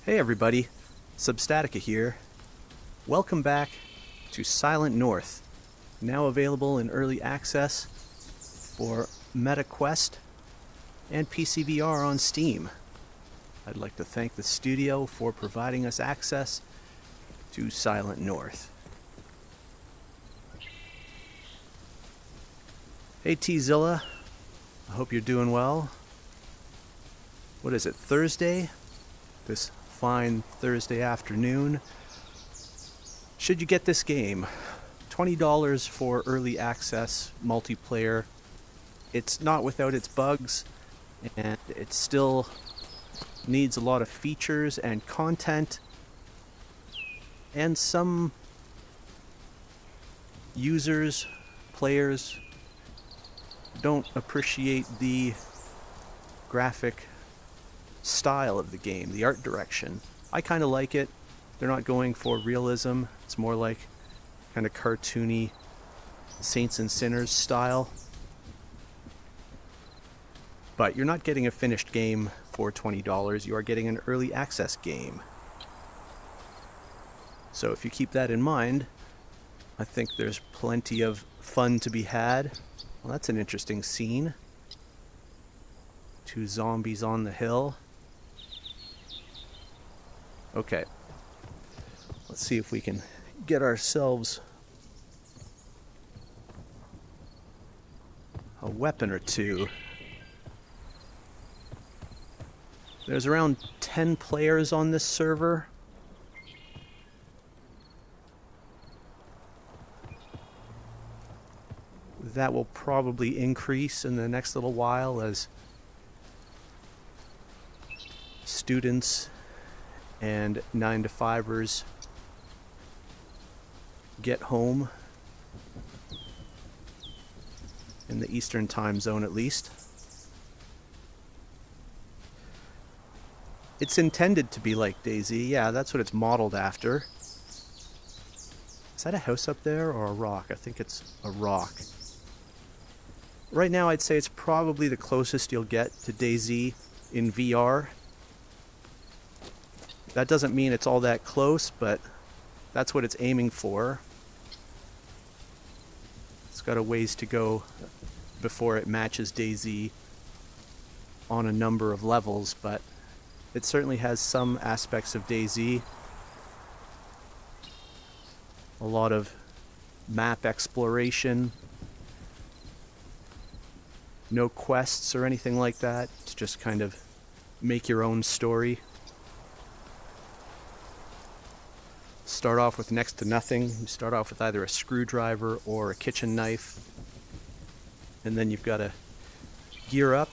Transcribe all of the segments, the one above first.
Hey everybody, Substatica here. Welcome back to Silent North, now available in early access for MetaQuest and PCVR on Steam. I'd like to thank the studio for providing us access to Silent North. Hey T-Zilla, I hope you're doing well. What is it, Thursday? This fine Thursday afternoon. Should you get this game? $20 for early access multiplayer. It's not without its bugs, and it still needs a lot of features and content, and some users, players, don't appreciate the graphic style of the game, the art direction. I kind of like it. They're not going for realism. It's more like kind of cartoony Saints and Sinners style. But you're not getting a finished game for $20. You are getting an early access game. So if you keep that in mind, I think there's plenty of fun to be had. Well, that's an interesting scene. 2 zombies on the hill. Okay. Let's see if we can get ourselves a weapon or two. There's around 10 players on this server. That will probably increase in the next little while as students and 9-to-5ers get home in the Eastern time zone, at least. It's intended to be like DayZ. Yeah, that's what it's modeled after. Is that a house up there or a rock? I think it's a rock. Right now I'd say it's probably the closest you'll get to DayZ in VR. That doesn't mean it's all that close, but that's what it's aiming for. It's got a ways to go before it matches DayZ on a number of levels, but it certainly has some aspects of DayZ. A lot of map exploration. No quests or anything like that. It's just kind of make your own story. Start off with next to nothing. You start off with either a screwdriver or a kitchen knife. And then you've got to gear up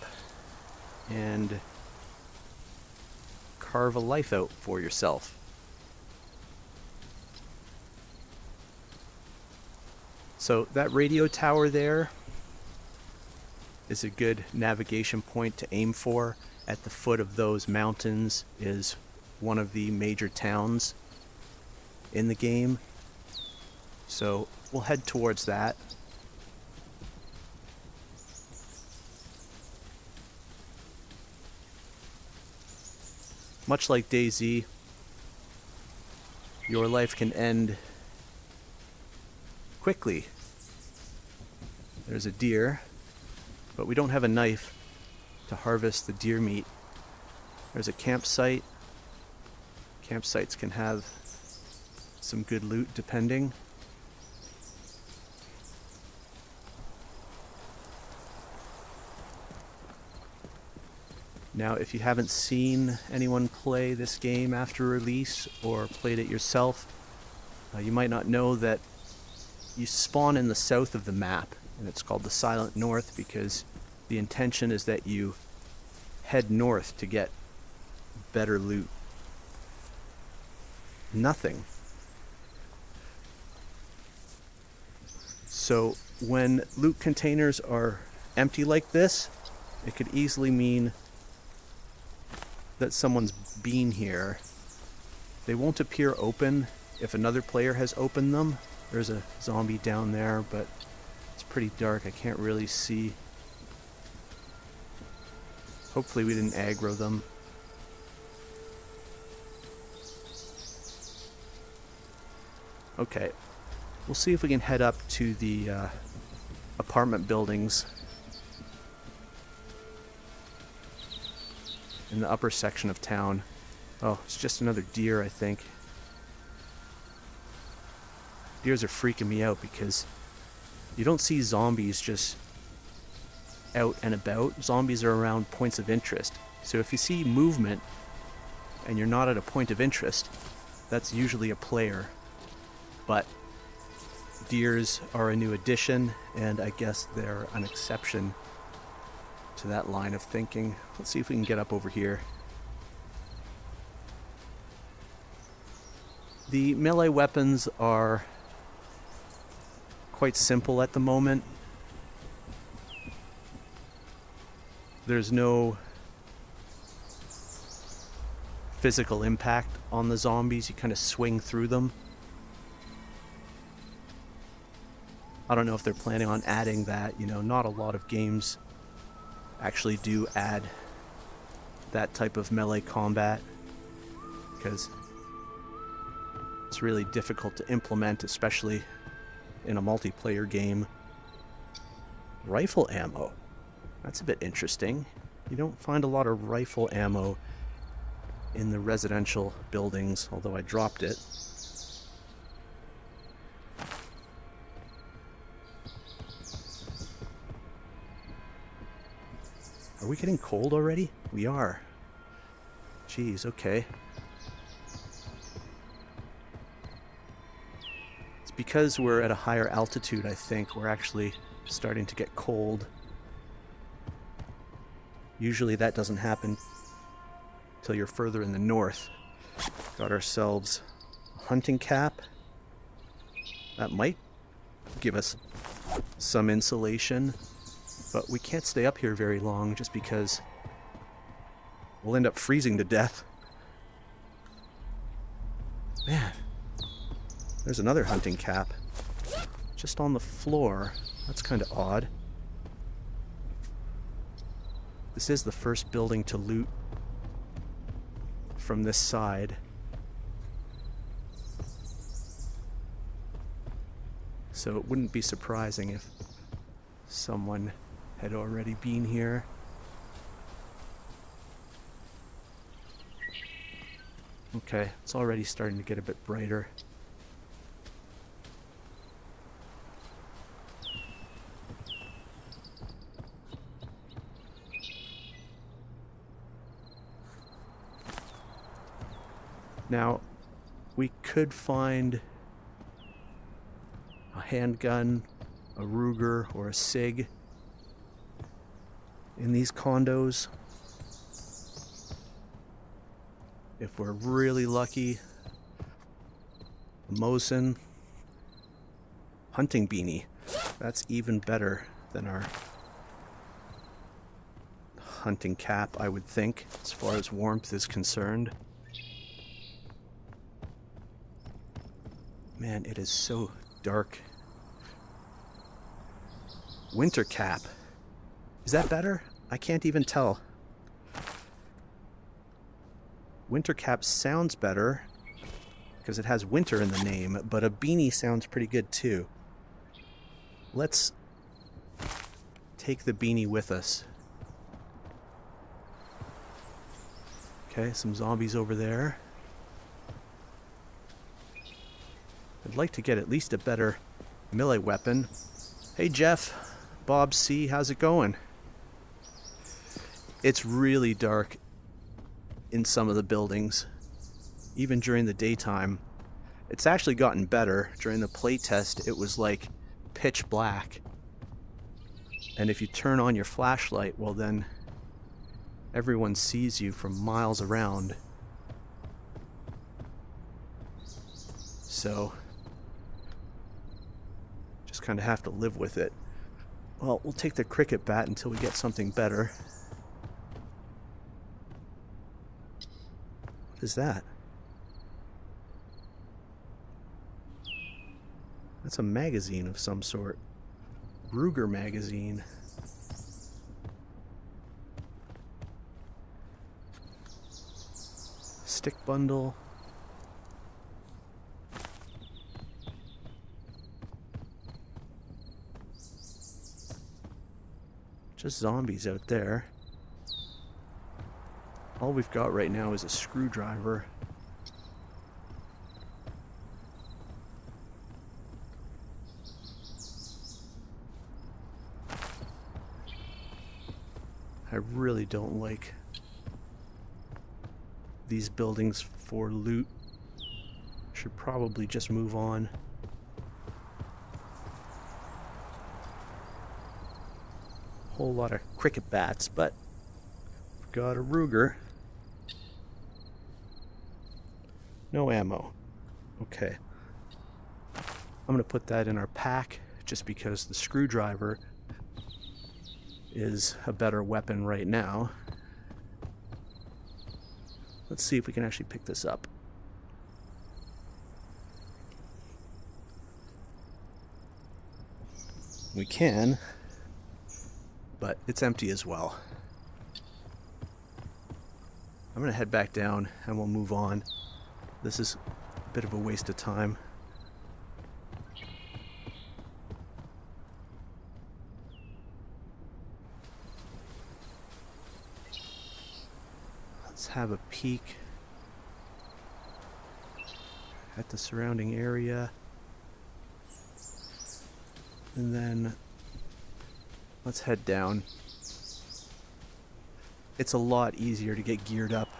and carve a life out for yourself. So that radio tower there is a good navigation point to aim for. At the foot of those mountains is one of the major towns in the game. So we'll head towards that. Much like DayZ, your life can end quickly. There's a deer, but we don't have a knife to harvest the deer meat. There's a campsite. Campsites can have some good loot depending. Now, if you haven't seen anyone play this game after release or played it yourself, you might not know that you spawn in the south of the map, and it's called the Silent North because the intention is that you head north to get better loot. Nothing. So when loot containers are empty like this, it could easily mean that someone's been here. They won't appear open if another player has opened them. There's a zombie down there, but it's pretty dark. I can't really see. Hopefully we didn't aggro them. Okay, we'll see if we can head up to the apartment buildings in the upper section of town. Oh, it's just another deer, I think. Deers are freaking me out because you don't see zombies just out and about. Zombies are around points of interest. So if you see movement and you're not at a point of interest, that's usually a player. But deers are a new addition, and I guess they're an exception to that line of thinking. Let's see if we can get up over here. The melee weapons are quite simple at the moment. There's no physical impact on the zombies. You kind of swing through them. I don't know if they're planning on adding that. You know, not a lot of games actually do add that type of melee combat because it's really difficult to implement, especially in a multiplayer game. Rifle ammo. That's a bit interesting. You don't find a lot of rifle ammo in the residential buildings, although I dropped it. Are we getting cold already? We are. Jeez, okay. It's because we're at a higher altitude, I think. We're actually starting to get cold. Usually that doesn't happen till you're further in the north. Got ourselves a hunting cap. That might give us some insulation. But we can't stay up here very long just because we'll end up freezing to death. Man, there's another hunting cap just on the floor. That's kind of odd. This is the first building to loot from this side. So it wouldn't be surprising if someone had already been here. Okay, it's already starting to get a bit brighter. Now, we could find a handgun, a Ruger, or a SIG in these condos. If we're really lucky, a Mosin hunting beanie. That's even better than our hunting cap, I would think, as far as warmth is concerned. Man, it is so dark. Winter cap. Is that better? I can't even tell. Winter cap sounds better because it has winter in the name, but a beanie sounds pretty good too. Let's take the beanie with us. Okay, some zombies over there. I'd like to get at least a better melee weapon. Hey Jeff, Bob C, how's it going? It's really dark in some of the buildings, even during the daytime. It's actually gotten better. During the playtest, it was like pitch black. And if you turn on your flashlight, well then everyone sees you from miles around. So, just kind of have to live with it. Well, we'll take the cricket bat until we get something better. What is that? That's a magazine of some sort. Ruger magazine. Stick bundle. Just zombies out there. All we've got right now is a screwdriver. I really don't like these buildings for loot. Should probably just move on. Whole lot of cricket bats, but we've got a Ruger. No ammo. Okay. I'm gonna put that in our pack just because the screwdriver is a better weapon right now. Let's see if we can actually pick this up. We can, but it's empty as well. I'm gonna head back down and we'll move on. This is a bit of a waste of time. Let's have a peek at the surrounding area. And then let's head down. It's a lot easier to get geared up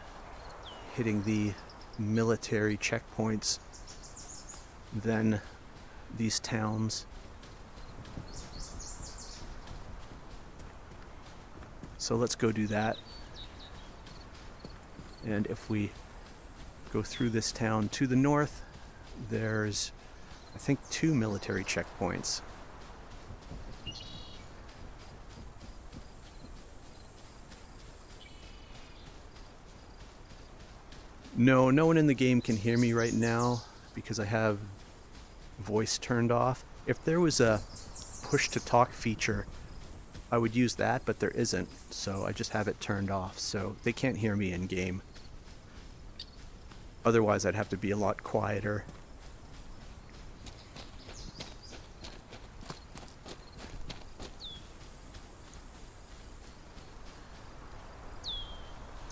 hitting the military checkpoints than these towns. So let's go do that. And if we go through this town to the north, there's, I think, 2 military checkpoints. No one in the game can hear me right now because I have voice turned off. If there was a push to talk feature, I would use that, but there isn't, so I just have it turned off, so they can't hear me in game. Otherwise, I'd have to be a lot quieter.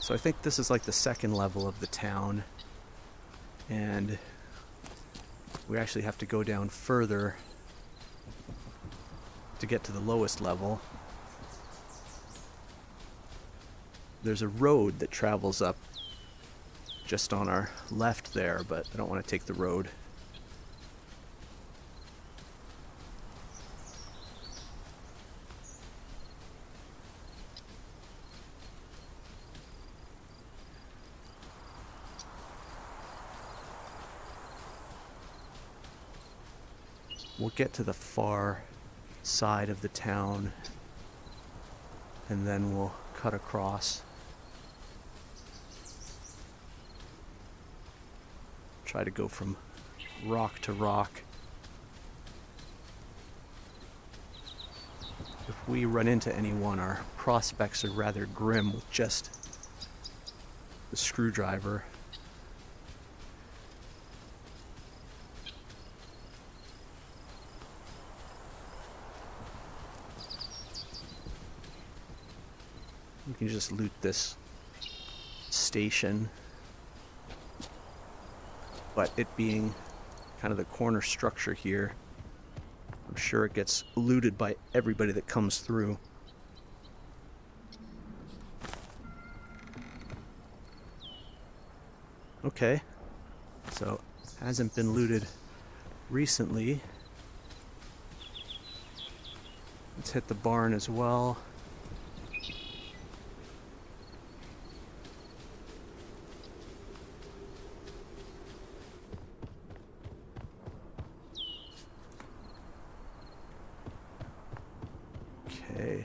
So I think this is like the second level of the town, and we actually have to go down further to get to the lowest level. There's a road that travels up just on our left there, but I don't want to take the road. We'll get to the far side of the town and then we'll cut across. Try to go from rock to rock. If we run into anyone, our prospects are rather grim with just the screwdriver. We can just loot this station, but it being kind of the corner structure here, I'm sure it gets looted by everybody that comes through. Okay, so hasn't been looted recently. Let's hit the barn as well. Okay.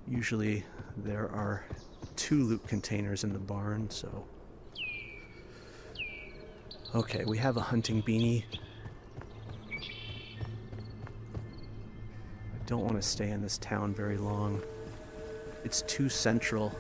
Usually there are 2 loot containers in the barn, so... Okay, we have a hunting beanie. I don't want to stay in this town very long. It's too central.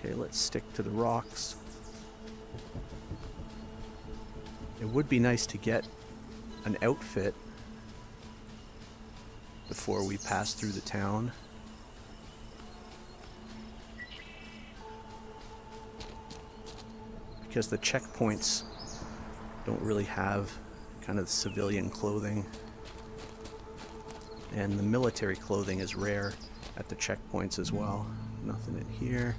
Okay, let's stick to the rocks. It would be nice to get an outfit before we pass through the town. Because the checkpoints don't really have kind of civilian clothing. And the military clothing is rare at the checkpoints as well. Nothing in here.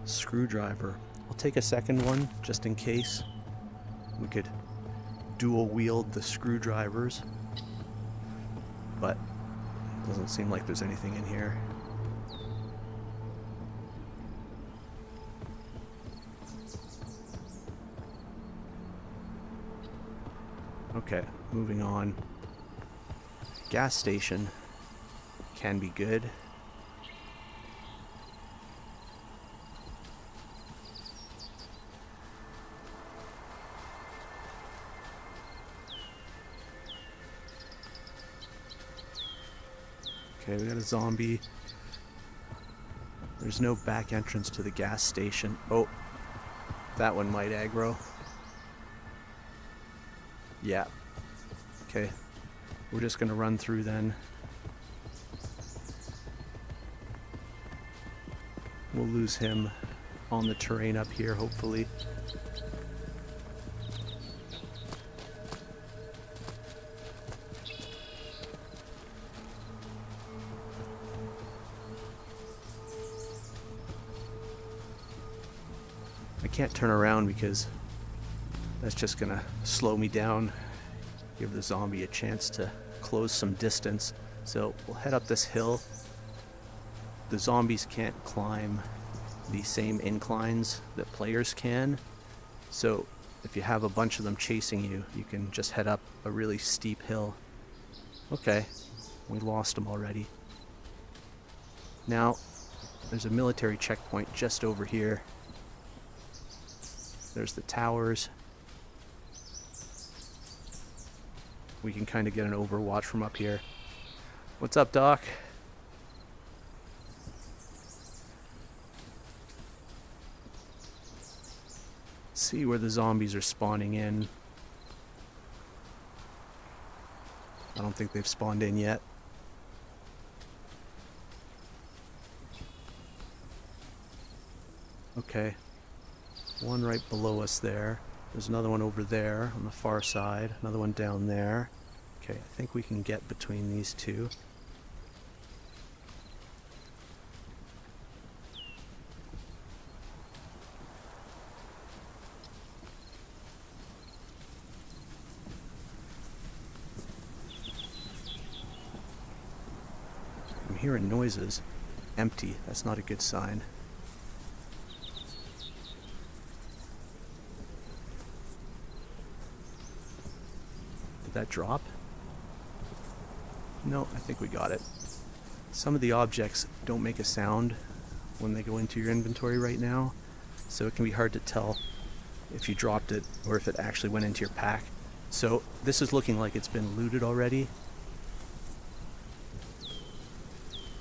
Screwdriver. I'll take a second one just in case. We could dual wield the screwdrivers, but it doesn't seem like there's anything in here. Okay, moving on. Gas station can be good. Okay, we got a zombie. There's no back entrance to the gas station. Oh, that one might aggro. Yeah. Okay, we're just gonna run through then. We'll lose him on the terrain up here, hopefully. I can't turn around because that's just gonna slow me down, give the zombie a chance to close some distance. So we'll head up this hill. The zombies can't climb the same inclines that players can. So if you have a bunch of them chasing you, you can just head up a really steep hill. Okay, we lost them already. Now, there's a military checkpoint just over here. There's the towers. We can kind of get an overwatch from up here. What's up, Doc? See where the zombies are spawning in. I don't think they've spawned in yet. Okay. One right below us there. There's another one over there on the far side. Another one down there. Okay, I think we can get between these two. I'm hearing noises. Empty. That's not a good sign. Did that drop? No, I think we got it. Some of the objects don't make a sound when they go into your inventory right now, so it can be hard to tell if you dropped it or if it actually went into your pack. So this is looking like it's been looted already.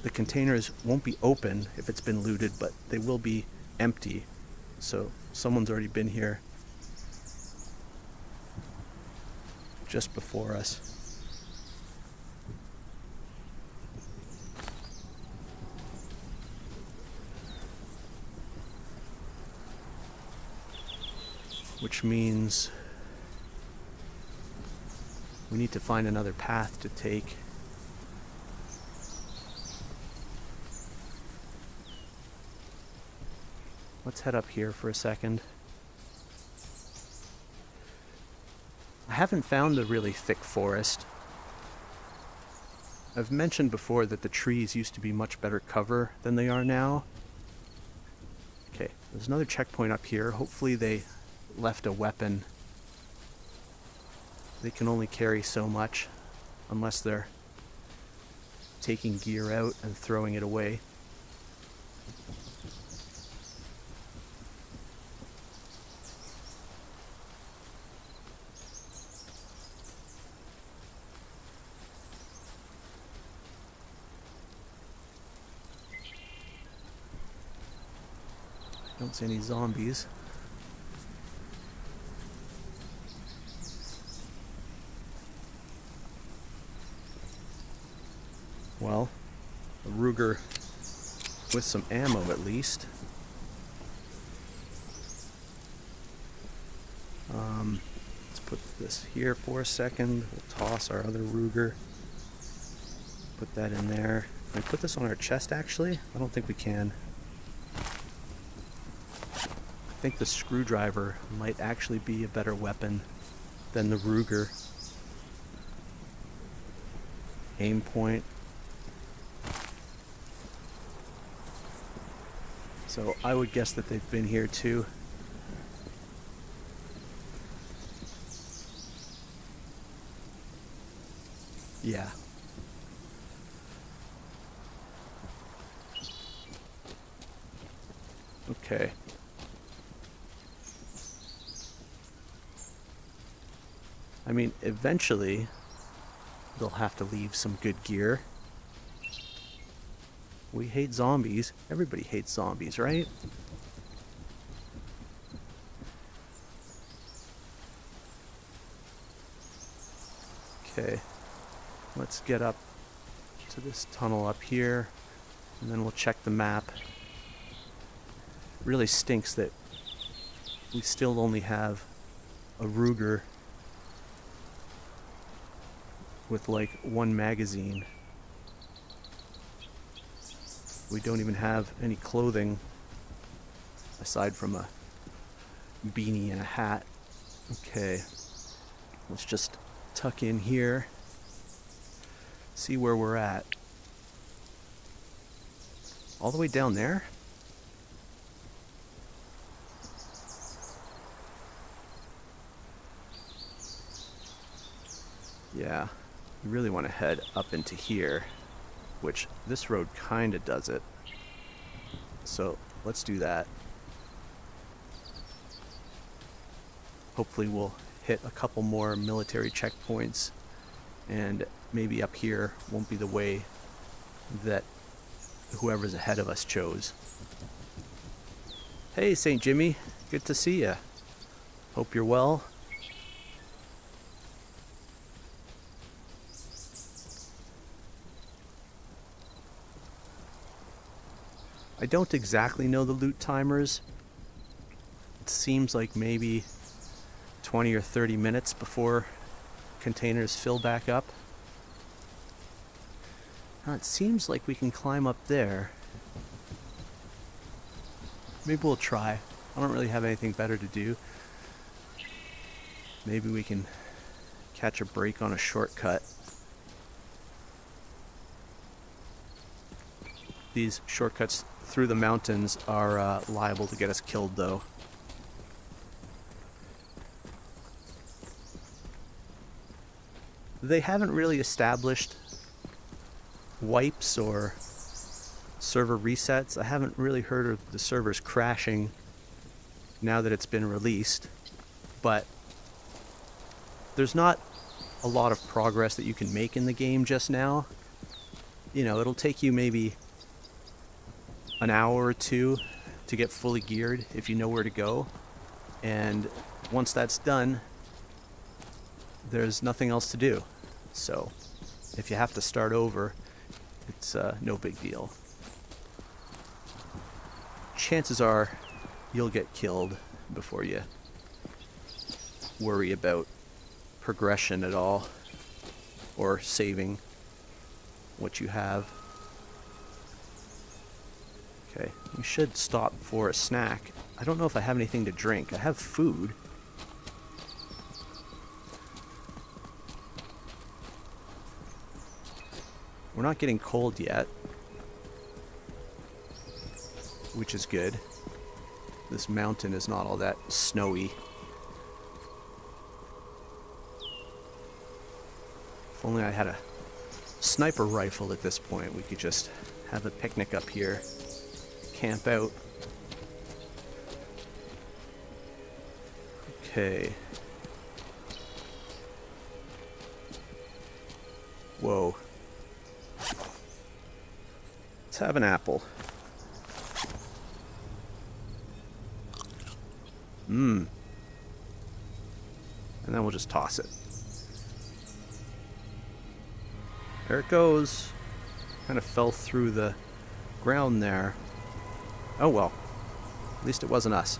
The containers won't be open if it's been looted, but they will be empty. So someone's already been here just before us. Which means we need to find another path to take. Let's head up here for a second. I haven't found a really thick forest. I've mentioned before that the trees used to be much better cover than they are now. Okay, there's another checkpoint up here. Hopefully they left a weapon. They can only carry so much unless they're taking gear out and throwing it away. Don't see any zombies. Well, a Ruger with some ammo at least. Let's put this here for a second. We'll toss our other Ruger. Put that in there. Can we put this on our chest actually? I don't think we can. I think the screwdriver might actually be a better weapon than the Ruger. Aim point. So I would guess that they've been here too. Yeah. Okay. I mean, eventually they'll have to leave some good gear. We hate zombies. Everybody hates zombies, right? Okay. Let's get up to this tunnel up here, and then we'll check the map. Really stinks that we still only have a Ruger with like one magazine. We don't even have any clothing aside from a beanie and a hat. Okay, let's just tuck in here, see where we're at. All the way down there? Yeah, you really want to head up into here, which this road kind of does it. So let's do that. Hopefully we'll hit a couple more military checkpoints, and maybe up here won't be the way that whoever's ahead of us chose. Hey, St. Jimmy, good to see ya. Hope you're well. I don't exactly know the loot timers. It seems like maybe 20 or 30 minutes before containers fill back up. Now it seems like we can climb up there. Maybe we'll try. I don't really have anything better to do. Maybe we can catch a break on a shortcut. These shortcuts through the mountains are liable to get us killed though. They haven't really established wipes or server resets. I haven't really heard of the servers crashing now that it's been released, but there's not a lot of progress that you can make in the game just now. You know, it'll take you maybe an hour or two to get fully geared if you know where to go, and once that's done, there's nothing else to do. So if you have to start over, it's no big deal. Chances are you'll get killed before you worry about progression at all or saving what you have. Okay, we should stop for a snack. I don't know if I have anything to drink. I have food. We're not getting cold yet, which is good. This mountain is not all that snowy. If only I had a sniper rifle at this point. We could just have a picnic up here, camp out. Okay. Whoa. Let's have an apple. And then we'll just toss it. There it goes. Kind of fell through the ground there. Oh well. At least it wasn't us.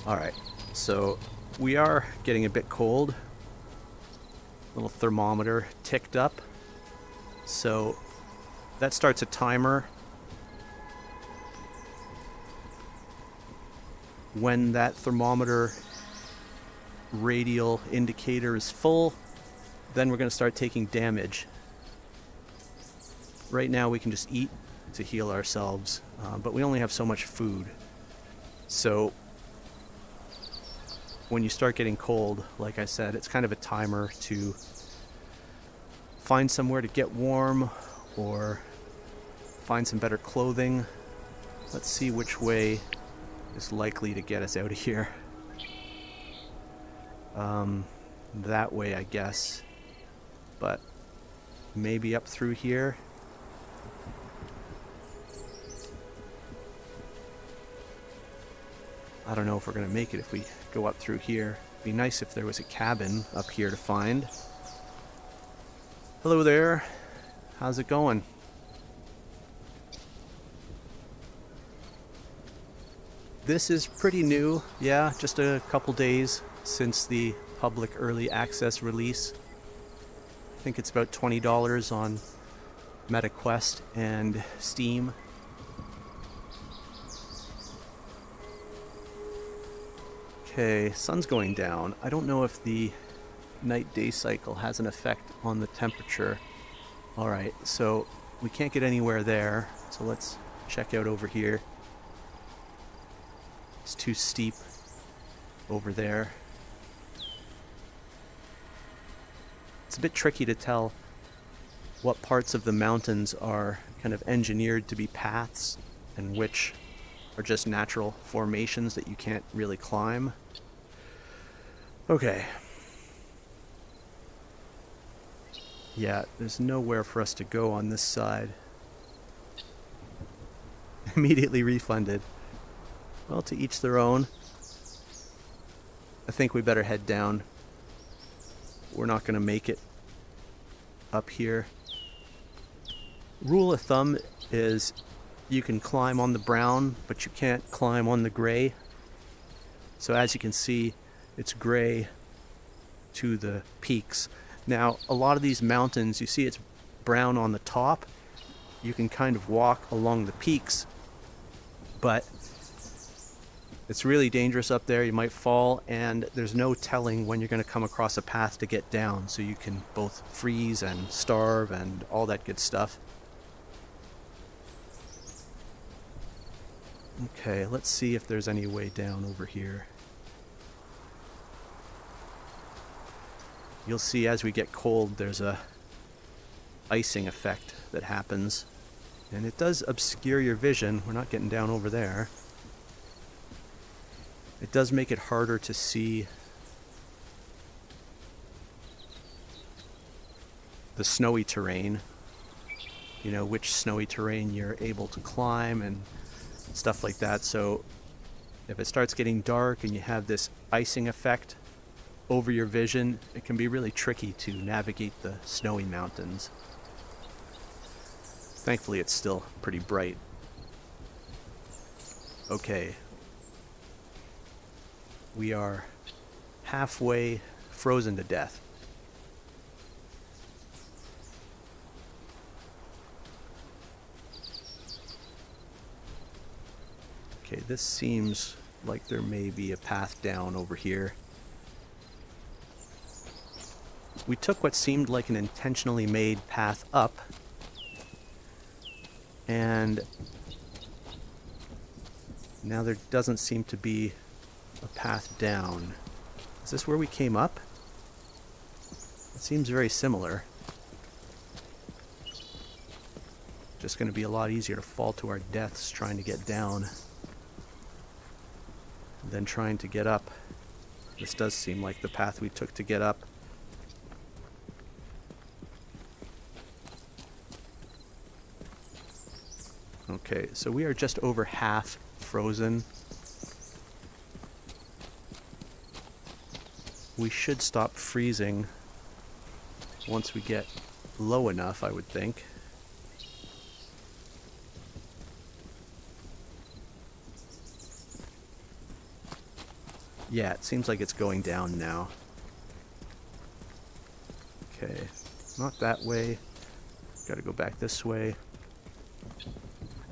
Alright, so we are getting a bit cold. Little thermometer ticked up. So that starts a timer. When that thermometer radial indicator is full, then we're going to start taking damage. Right now we can just eat to heal ourselves, but we only have so much food. So when you start getting cold, like I said, it's kind of a timer to find somewhere to get warm or find some better clothing. Let's see which way is likely to get us out of here. That way, I guess. But maybe up through here. I don't know if we're going to make it if we go up through here. It'd be nice if there was a cabin up here to find. Hello there. How's it going? This is pretty new. Yeah, just a couple days since the public early access release. I think it's about $20 on MetaQuest and Steam. Okay, sun's going down. I don't know if the night-day cycle has an effect on the temperature. Alright, so we can't get anywhere there, so let's check out over here. It's too steep over there. It's a bit tricky to tell what parts of the mountains are kind of engineered to be paths and which are just natural formations that you can't really climb. Okay. Yeah, there's nowhere for us to go on this side. Immediately refunded. Well, to each their own. I think we better head down. We're not going to make it up here. Rule of thumb is you can climb on the brown, but you can't climb on the gray. So as you can see, it's gray to the peaks. Now, a lot of these mountains, you see it's brown on the top. You can kind of walk along the peaks, but it's really dangerous up there. You might fall, and there's no telling when you're going to come across a path to get down, so you can both freeze and starve and all that good stuff. Okay, let's see if there's any way down over here. You'll see as we get cold, there's a icing effect that happens, and it does obscure your vision. We're not getting down over there. It does make it harder to see the snowy terrain, you know, which snowy terrain you're able to climb and stuff like that. So if it starts getting dark and you have this icing effect over your vision, it can be really tricky to navigate the snowy mountains. Thankfully, it's still pretty bright. Okay. We are halfway frozen to death. Okay, this seems like there may be a path down over here. We took what seemed like an intentionally made path up, and now there doesn't seem to be a path down. Is this where we came up? Let's seems very similar. Just going to be a lot easier to fall to our deaths trying to get down than trying to get up. This does seem like the path we took to get up. Okay, so we are just over half frozen. We should stop freezing once we get low enough, I would think. Yeah, it seems like it's going down now. Okay, not that way. Gotta go back this way.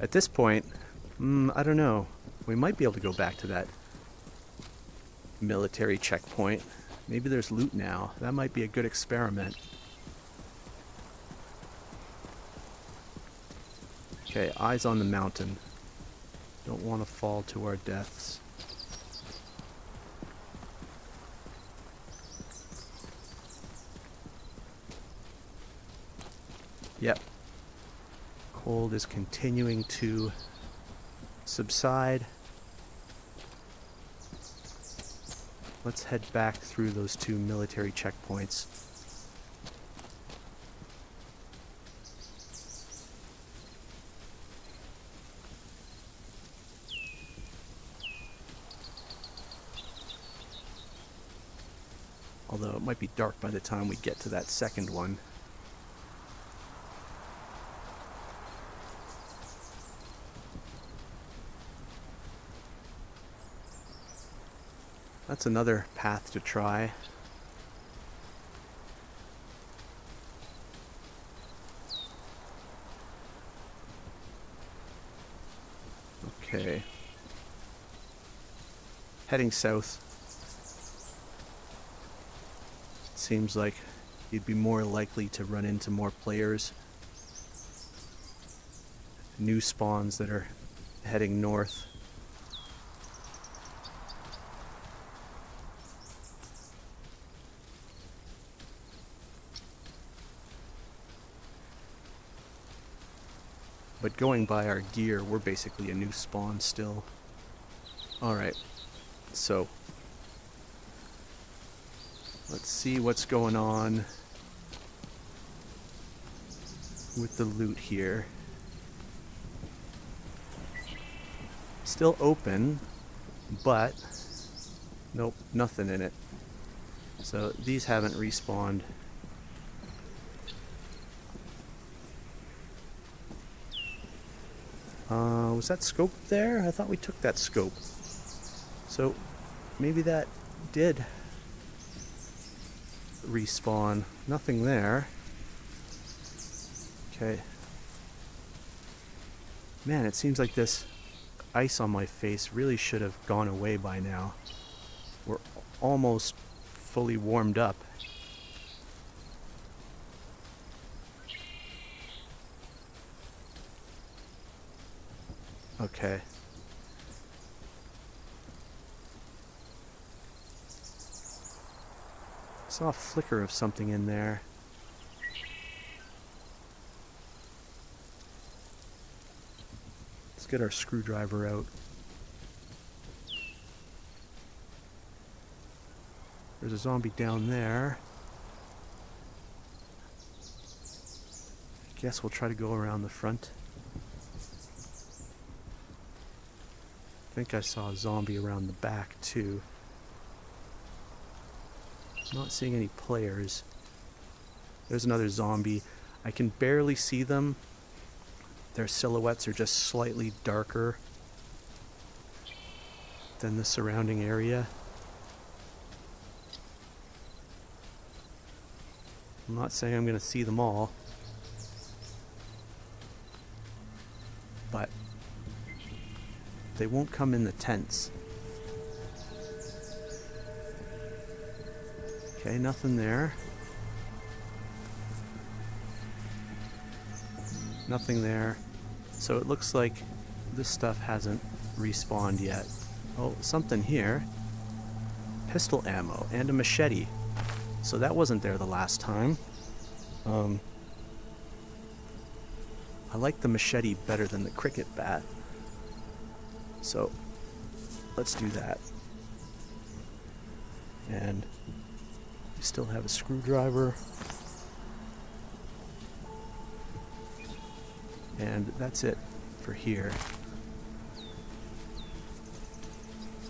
At this point, I don't know. We might be able to go back to that military checkpoint. Maybe there's loot now. That might be a good experiment. Okay, eyes on the mountain. Don't want to fall to our deaths. Yep. Cold is continuing to subside. Let's head back through those 2 military checkpoints. Although it might be dark by the time we get to that second one. That's another path to try. Okay. Heading south. Seems like you'd be more likely to run into more players. New spawns that are heading north. But going by our gear, we're basically a new spawn still. Alright, so let's see what's going on with the loot here. Still open, but nope, nothing in it. So these haven't respawned. Was that scope there? I thought we took that scope. So maybe that did respawn. Nothing there. Okay. Man, it seems like this ice on my face really should have gone away by now. We're almost fully warmed up. Okay. Saw a flicker of something in there. Let's get our screwdriver out. There's a zombie down there. I guess we'll try to go around the front. I think I saw a zombie around the back too. Not seeing any players. There's another zombie. I can barely see them. Their silhouettes are just slightly darker than the surrounding area. I'm not saying I'm going to see them all, but they won't come in the tents. Okay, nothing there. Nothing there. So it looks like this stuff hasn't respawned yet. Oh, something here. Pistol ammo and a machete. So that wasn't there the last time. I like the machete better than the cricket bat. So let's do that. And we still have a screwdriver. And that's it for here.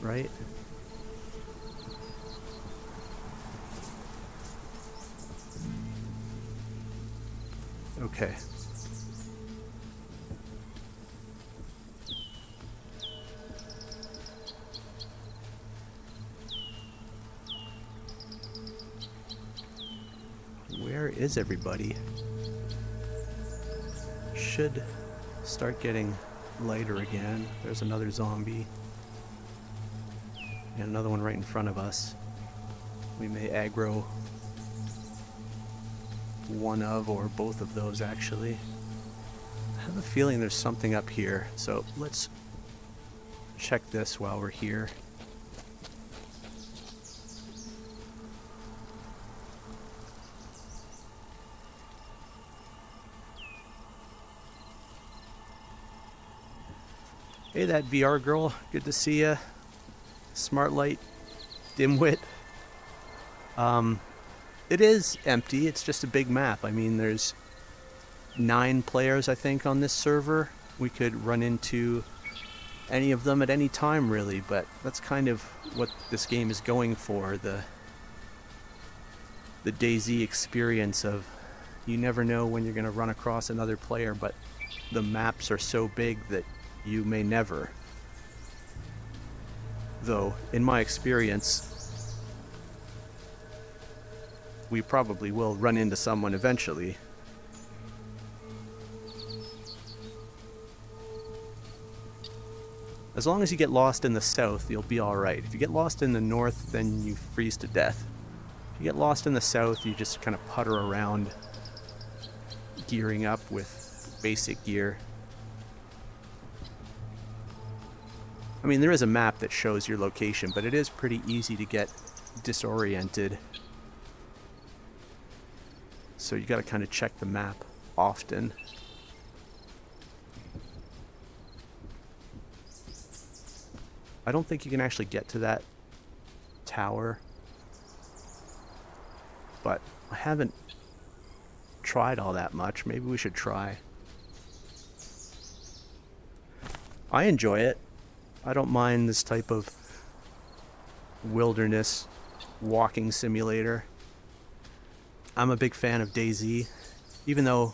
Right? Okay. Where is everybody? Should start getting lighter again. There's another zombie. And another one right in front of us. We may aggro one of or both of those, actually. I have a feeling there's something up here, so let's check this while we're here. Hey, that VR girl, good to see ya. Smart light, dimwit. It is empty, it's just a big map. I mean, there's 9 players, I think, on this server. We could run into any of them at any time, really, but that's kind of what this game is going for. The DayZ experience of you never know when you're going to run across another player, but the maps are so big that you may never. Though, in my experience, we probably will run into someone eventually. As long as you get lost in the south, you'll be alright. If you get lost in the north, then you freeze to death. If you get lost in the south, you just kind of putter around, gearing up with basic gear. I mean, there is a map that shows your location, but it is pretty easy to get disoriented. So you gotta kind of check the map often. I don't think you can actually get to that tower, but I haven't tried all that much. Maybe we should try. I enjoy it. I don't mind this type of wilderness walking simulator. I'm a big fan of DayZ, even though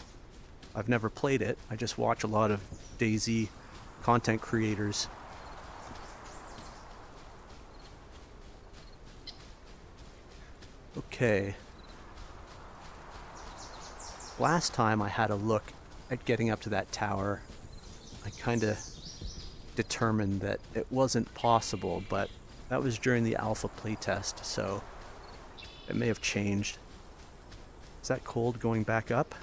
I've never played it. I just watch a lot of DayZ content creators. Okay. Last time I had a look at getting up to that tower. I kind of determined that it wasn't possible, but that was during the alpha playtest, so it may have changed. Is that cold going back up?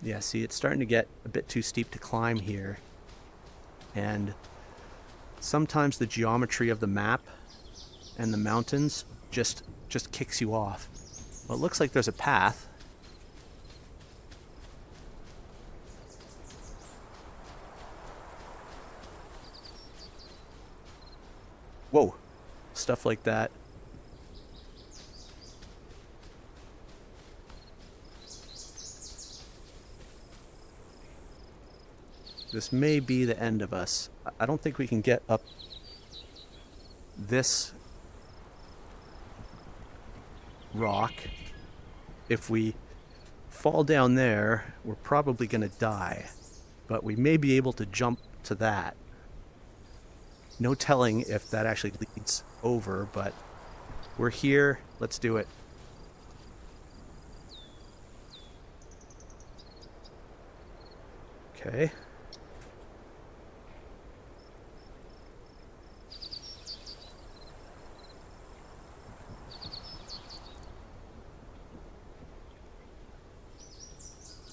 Yeah, see, it's starting to get a bit too steep to climb here. And sometimes the geometry of the map and the mountains just kicks you off. Well, it looks like there's a path. Whoa, stuff like that. This may be the end of us. I don't think we can get up this rock. If we fall down there, we're probably going to die. But we may be able to jump to that. No telling if that actually leads over, but we're here. Let's do it. Okay.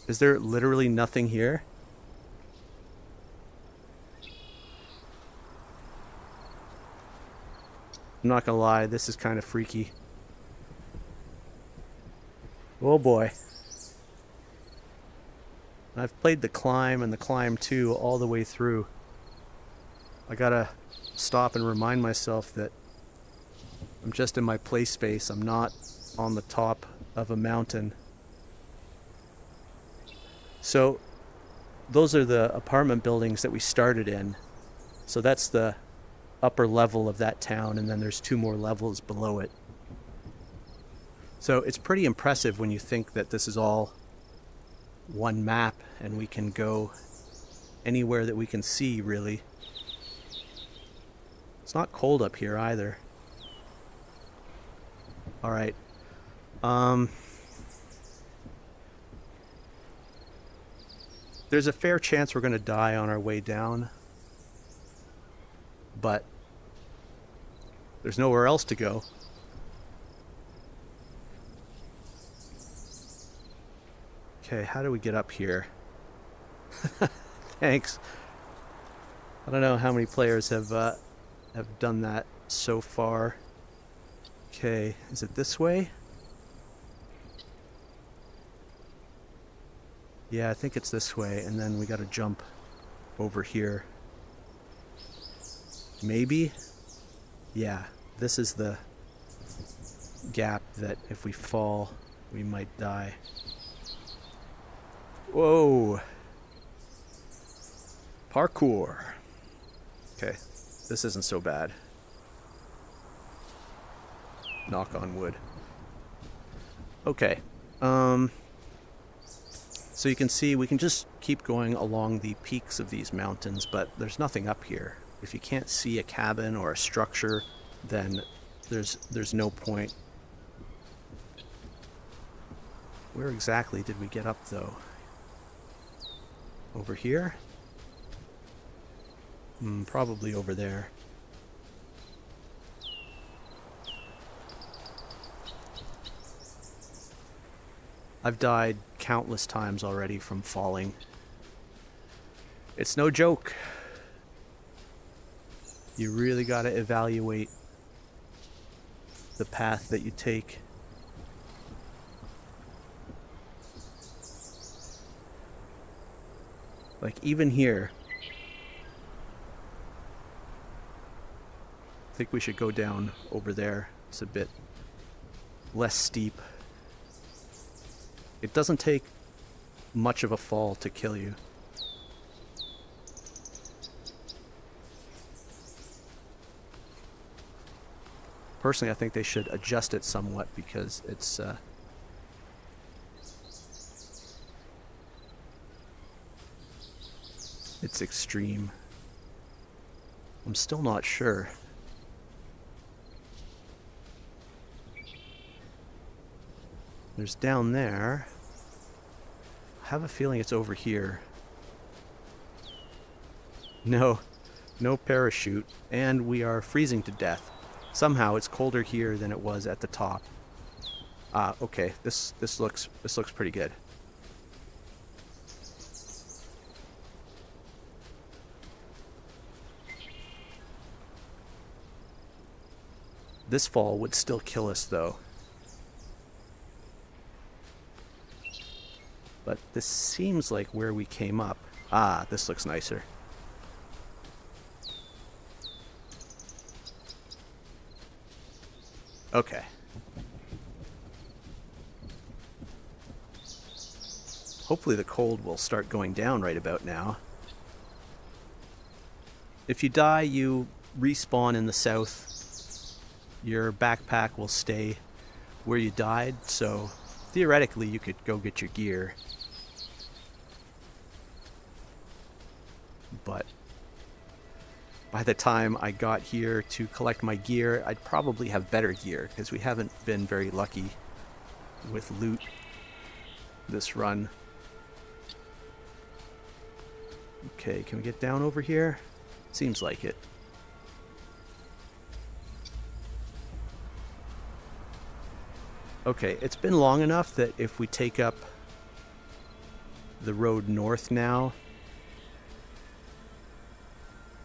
Is there literally nothing here? I'm not gonna lie, this is kind of freaky. Oh boy. I've played the climb and the climb 2 all the way through. I gotta stop and remind myself that I'm just in my play space. I'm not on the top of a mountain. So those are the apartment buildings that we started in. So that's the upper level of that town, and then there's 2 more levels below it. So it's pretty impressive when you think that this is all one map and we can go anywhere that we can see, really. It's not cold up here either. Alright. There's a fair chance we're going to die on our way down. But there's nowhere else to go. Okay, how do we get up here? Thanks. I don't know how many players have done that so far. Okay, is it this way? Yeah, I think it's this way, and then we gotta jump over here. Maybe? Yeah, this is the gap that if we fall, we might die. Whoa! Parkour. Okay, this isn't so bad. Knock on wood. Okay, so you can see we can just keep going along the peaks of these mountains, but there's nothing up here. If you can't see a cabin or a structure, then there's no point. Where exactly did we get up, though? Over here? Probably over there. I've died countless times already from falling. It's no joke. You really gotta evaluate the path that you take. Like, even here, I think we should go down over there. It's a bit less steep. It doesn't take much of a fall to kill you. Personally, I think they should adjust it somewhat because it's extreme. I'm still not sure. There's down there. I have a feeling it's over here. No parachute, and we are freezing to death. Somehow it's colder here than it was at the top. Ah, okay. This looks pretty good. This fall would still kill us, though. But this seems like where we came up. Ah, this looks nicer. Okay. Hopefully the cold will start going down right about now. If you die, you respawn in the south. Your backpack will stay where you died, so theoretically you could go get your gear. But by the time I got here to collect my gear, I'd probably have better gear, because we haven't been very lucky with loot this run. Okay, can we get down over here? Seems like it. Okay, it's been long enough that if we take up the road north now...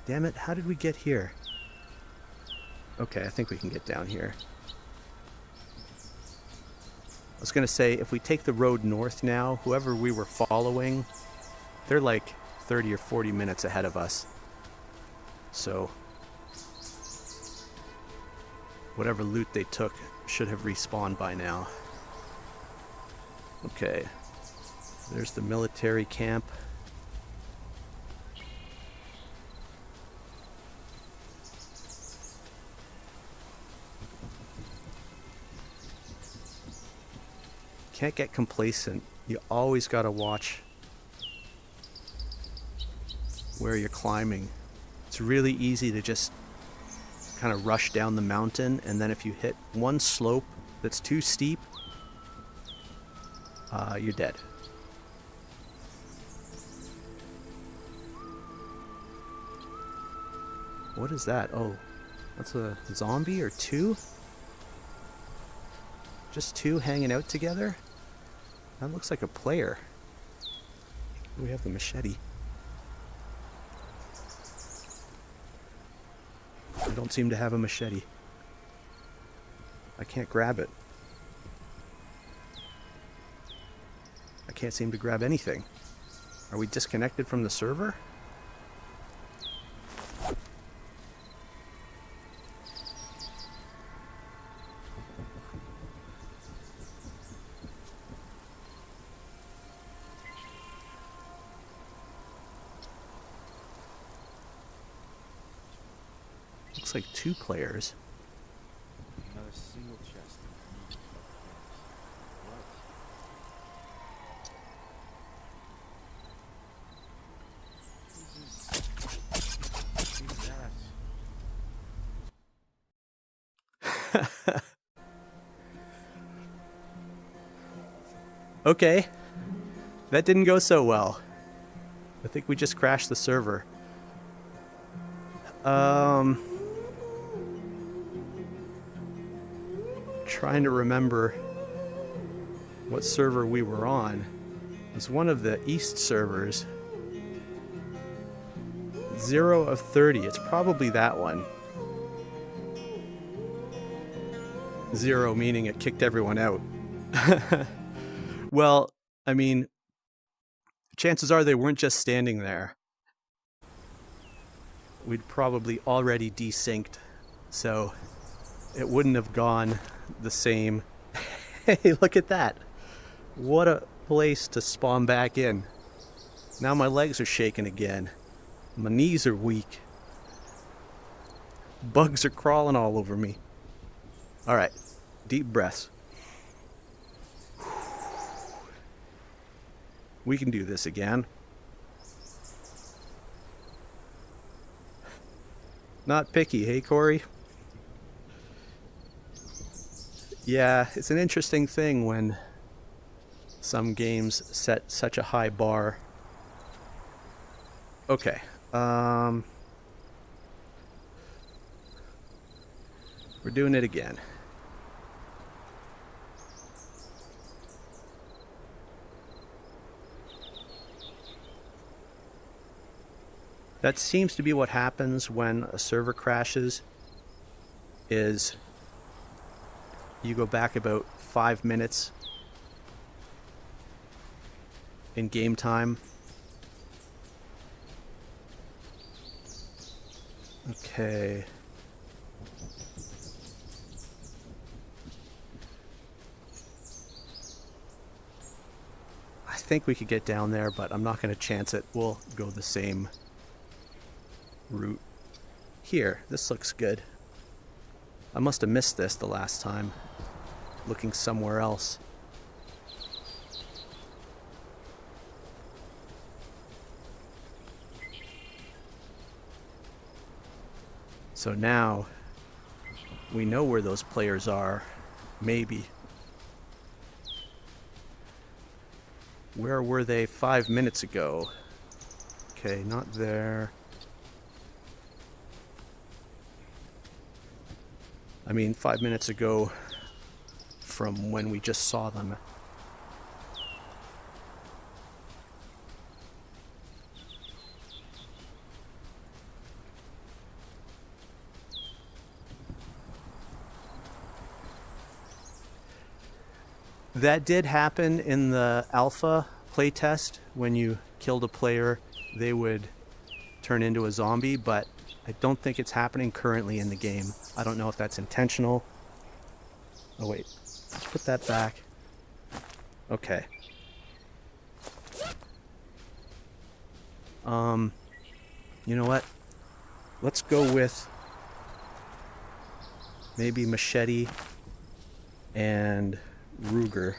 Damn it, how did we get here? Okay, I think we can get down here. I was going to say, if we take the road north now, whoever we were following, they're like 30 or 40 minutes ahead of us. So, whatever loot they took should have respawned by now. Okay, there's the military camp. Can't get complacent. You always gotta watch where you're climbing. It's really easy to just kind of rush down the mountain, and then if you hit one slope that's too steep, you're dead. What is that? Oh, that's a zombie or two? Just two hanging out together? That looks like a player. We have the machete. I don't seem to have a machete. I can't grab it. I can't seem to grab anything. Are we disconnected from the server? Looks like two players. Another single chest. What? Okay. That didn't go so well. I think we just crashed the server. Trying to remember what server we were on. It was one of the East servers. 0 of 30. It's probably that one. 0 meaning it kicked everyone out. Well, I mean, chances are they weren't just standing there. We'd probably already desynced, so it wouldn't have gone the same. Hey, look at that. What a place to spawn back in. Now my legs are shaking again. My knees are weak. Bugs are crawling all over me. Alright, deep breaths. We can do this again. Not picky, hey Corey? Yeah, it's an interesting thing when some games set such a high bar. Okay, we're doing it again. That seems to be what happens when a server crashes, is you go back about 5 minutes in game time. Okay. I think we could get down there, but I'm not going to chance it. We'll go the same route. Here, this looks good. I must have missed this the last time, looking somewhere else. So now we know where those players are, maybe. Where were they 5 minutes ago? Okay, not there. I mean, 5 minutes ago from when we just saw them. That did happen in the alpha playtest. When you killed a player, they would turn into a zombie, but I don't think it's happening currently in the game. I don't know if that's intentional. Oh wait, let's put that back. Okay. You know what? Let's go with maybe machete and Ruger.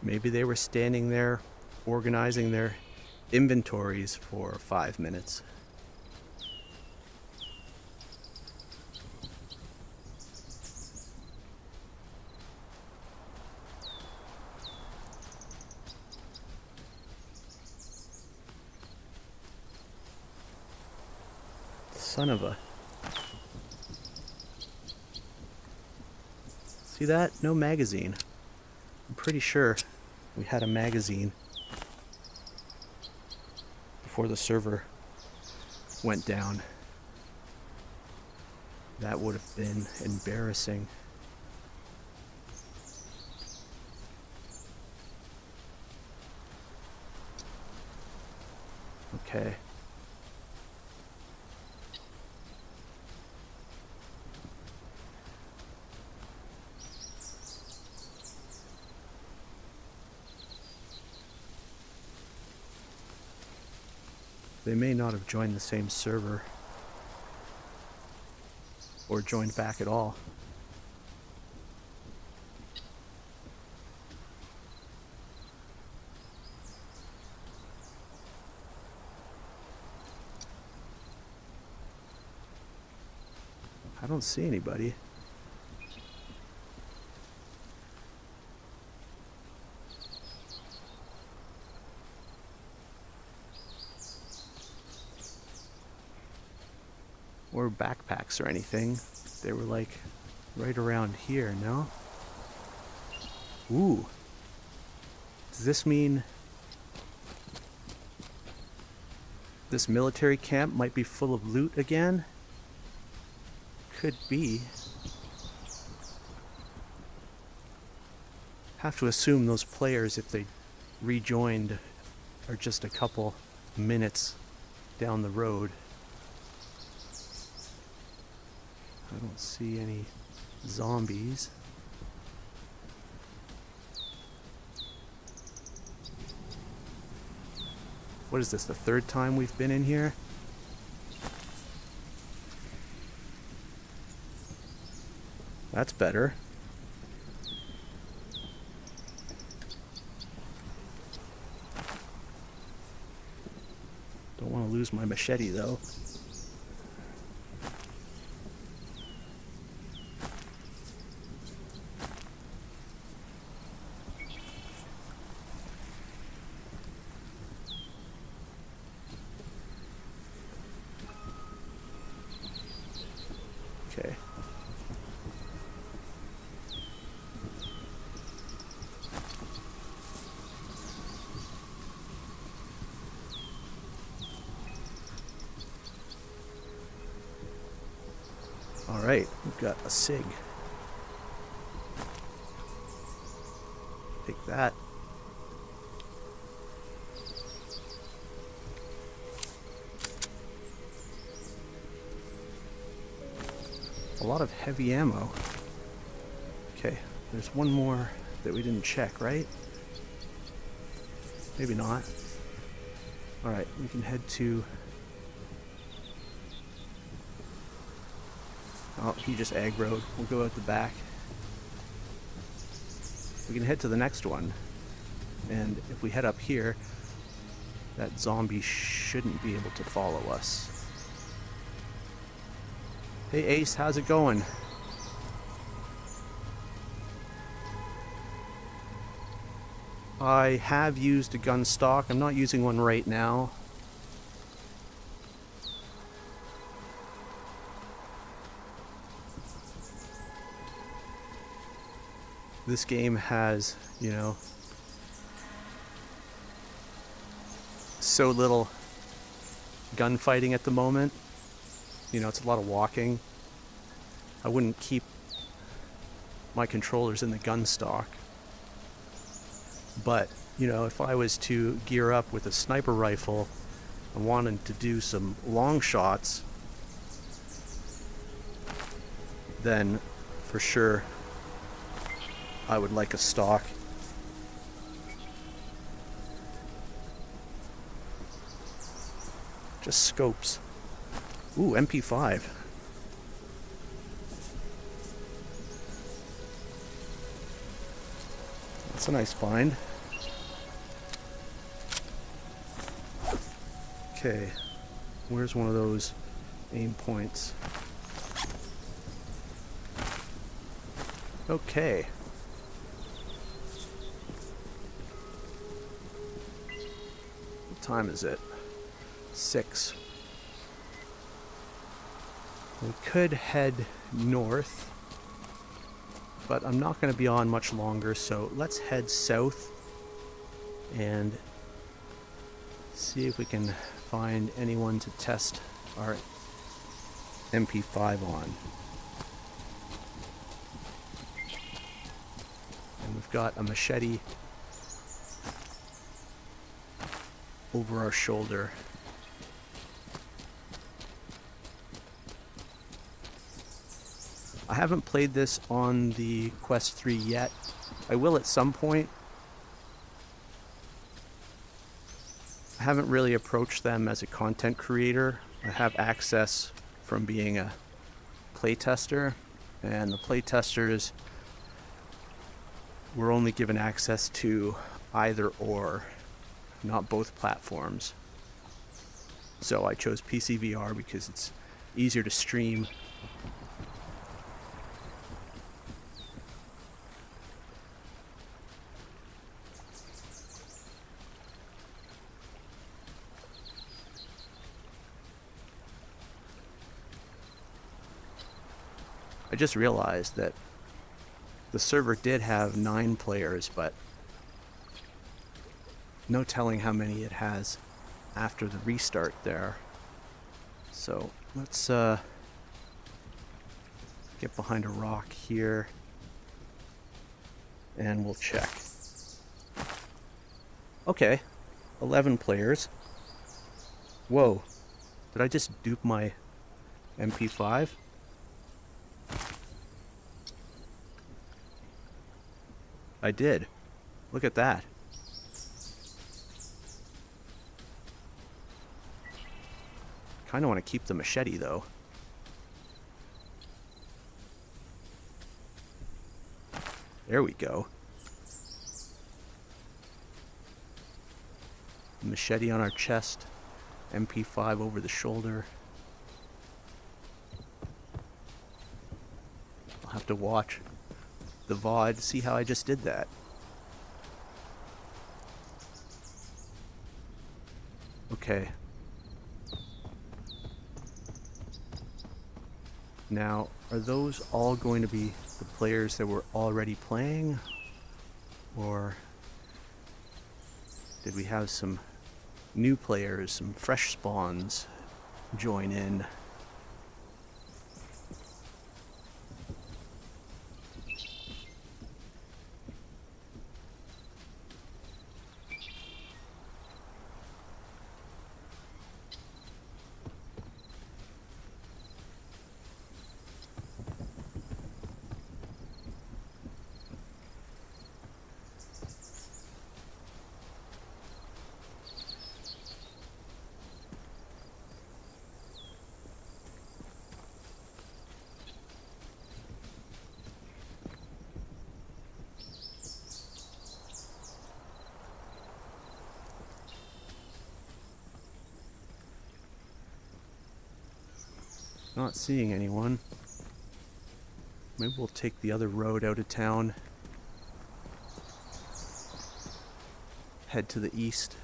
Maybe they were standing there organizing their inventories for 5 minutes. Son of a... See that? No magazine. I'm pretty sure we had a magazine before the server went down. That would have been embarrassing. Okay. They may not have joined the same server or joined back at all. I don't see anybody. Or backpacks or anything. They were like right around here, no? Ooh. Does this mean this military camp might be full of loot again? Could be. Have to assume those players, if they rejoined, are just a couple minutes down the road. I don't see any zombies. What is this, the third time we've been in here? That's better. Don't want to lose my machete though. Okay. All right, we've got a SIG. Take that. A lot of heavy ammo. Okay, there's one more that we didn't check, right? Maybe not. Alright, we can head to... Oh, he just aggroed. We'll go out the back. We can head to the next one. And if we head up here, that zombie shouldn't be able to follow us. Hey Ace, how's it going? I have used a gun stock. I'm not using one right now. This game has, you know, so little gunfighting at the moment. You know, it's a lot of walking. I wouldn't keep my controllers in the gun stock. But, you know, if I was to gear up with a sniper rifle and wanted to do some long shots, then for sure I would like a stock. Just scopes. Ooh, MP5. That's a nice find. Okay, where's one of those aim points? Okay. What time is it? 6. We could head north, but I'm not going to be on much longer, so let's head south and see if we can find anyone to test our MP5 on. And we've got a machete over our shoulder. I haven't played this on the Quest 3 yet. I will at some point. I haven't really approached them as a content creator. I have access from being a playtester, and the playtesters were only given access to either or, not both platforms. So I chose PCVR because it's easier to stream. I just realized that the server did have 9 players, but no telling how many it has after the restart there. So let's get behind a rock here and we'll check. Okay, 11 players. Whoa, did I just dupe my MP5? I did. Look at that. Kinda want to keep the machete though. There we go. Machete on our chest. MP5 over the shoulder. I'll have to watch the VOD to see how I just did that. Okay. Now, are those all going to be the players that were already playing? Or did we have some new players, some fresh spawns join in? Not seeing anyone. Maybe we'll take the other road out of town. Head to the east.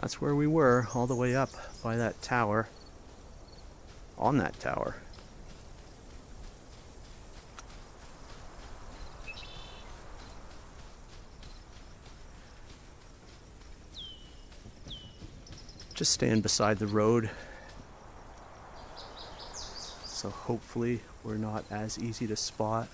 That's where we were, all the way up by that tower. On that tower. Just staying beside the road. So hopefully we're not as easy to spot.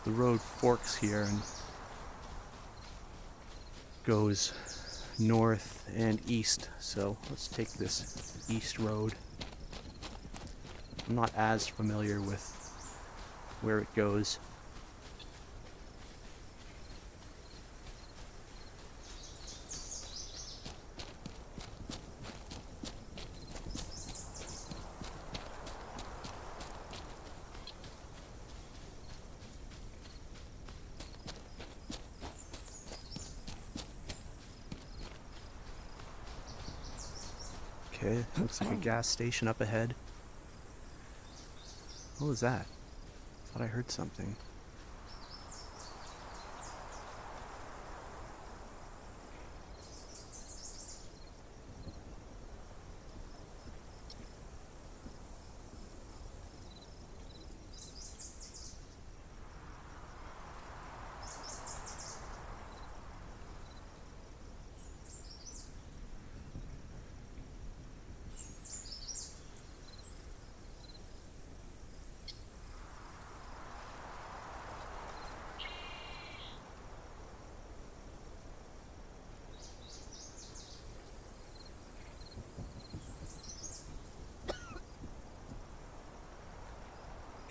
The road forks here and goes north and east, so let's take this east road. I'm not as familiar with where it goes. Okay, looks like a gas station up ahead. What was that? Thought I heard something.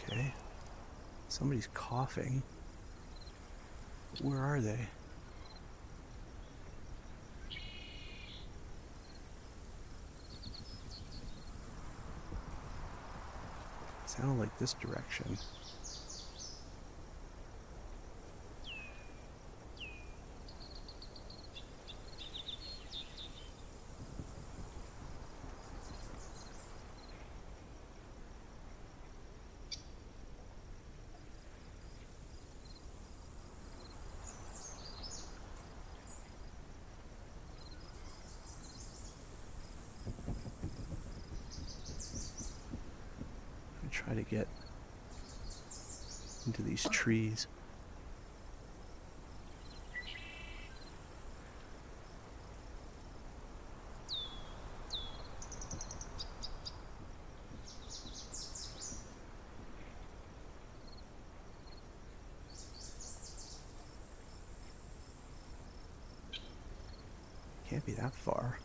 Okay. Somebody's coughing. Where are they? Sounded like this direction. Try to get into these trees. Can't be that far.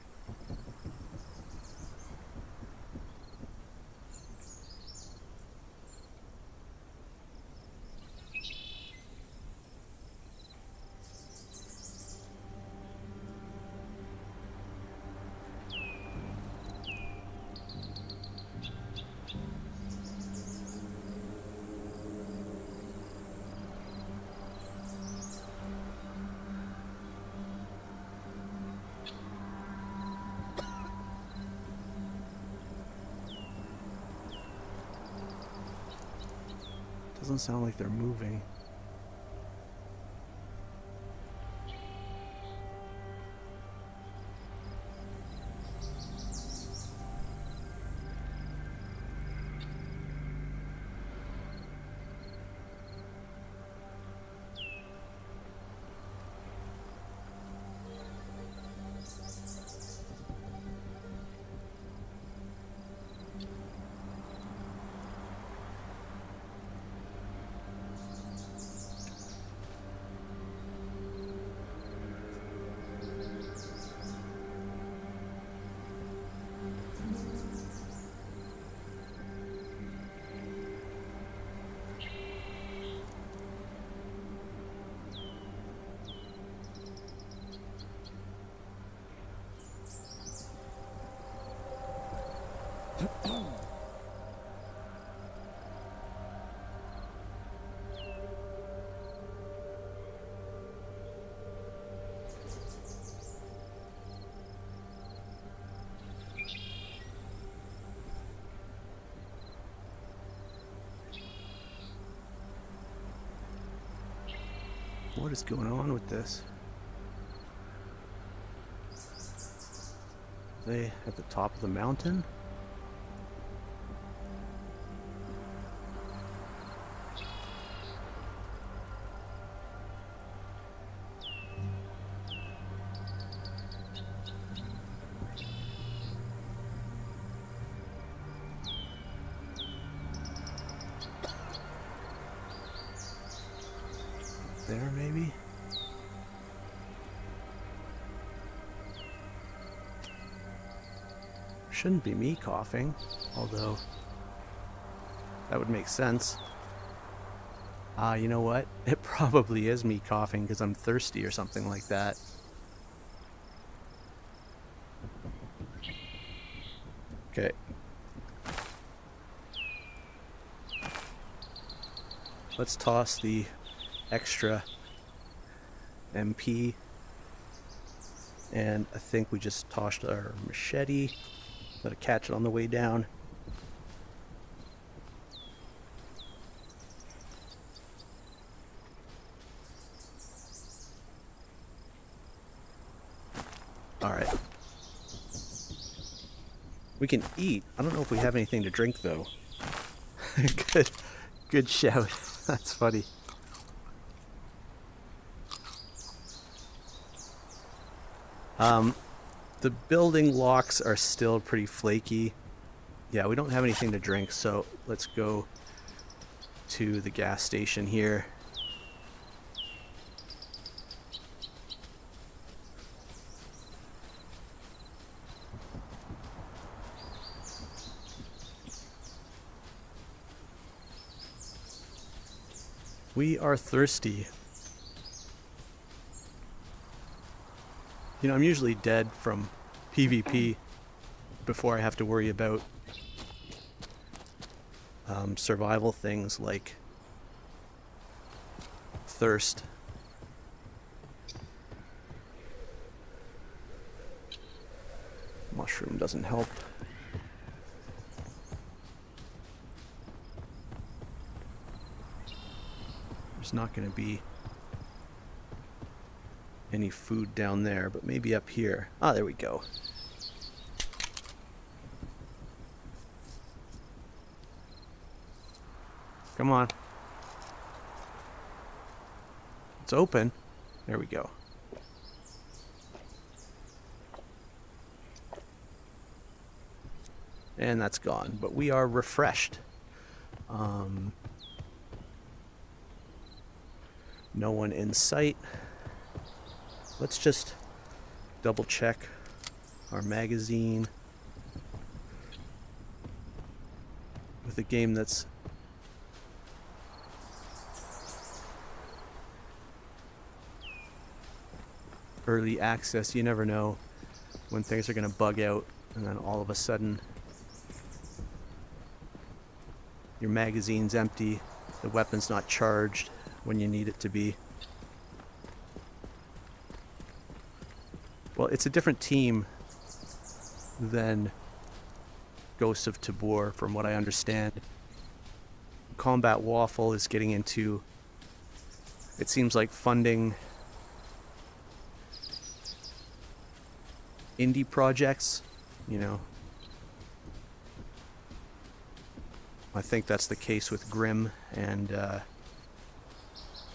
Doesn't sound like they're moving. What is going on with this? Are they at the top of the mountain? There, maybe? Shouldn't be me coughing, although that would make sense. You know what? It probably is me coughing because I'm thirsty or something like that. Okay. Let's toss the extra MP, and I think we just tossed our machete. Gotta catch it on the way down. Alright. We can eat. I don't know if we have anything to drink though. Good shout. That's funny. The building locks are still pretty flaky. Yeah, we don't have anything to drink, so let's go to the gas station here. We are thirsty. You know, I'm usually dead from PvP before I have to worry about survival things like thirst. Mushroom doesn't help. There's not going to be any food down there, but maybe up here. Ah, there we go. Come on. It's open. There we go. And that's gone, but we are refreshed. No one in sight. Let's just double check our magazine with a game that's early access. You never know when things are going to bug out and then all of a sudden your magazine's empty, the weapon's not charged when you need it to be. Well, it's a different team than Ghosts of Tabor, from what I understand. Combat Waffle is getting into, it seems like, funding indie projects, you know. I think that's the case with Grimm and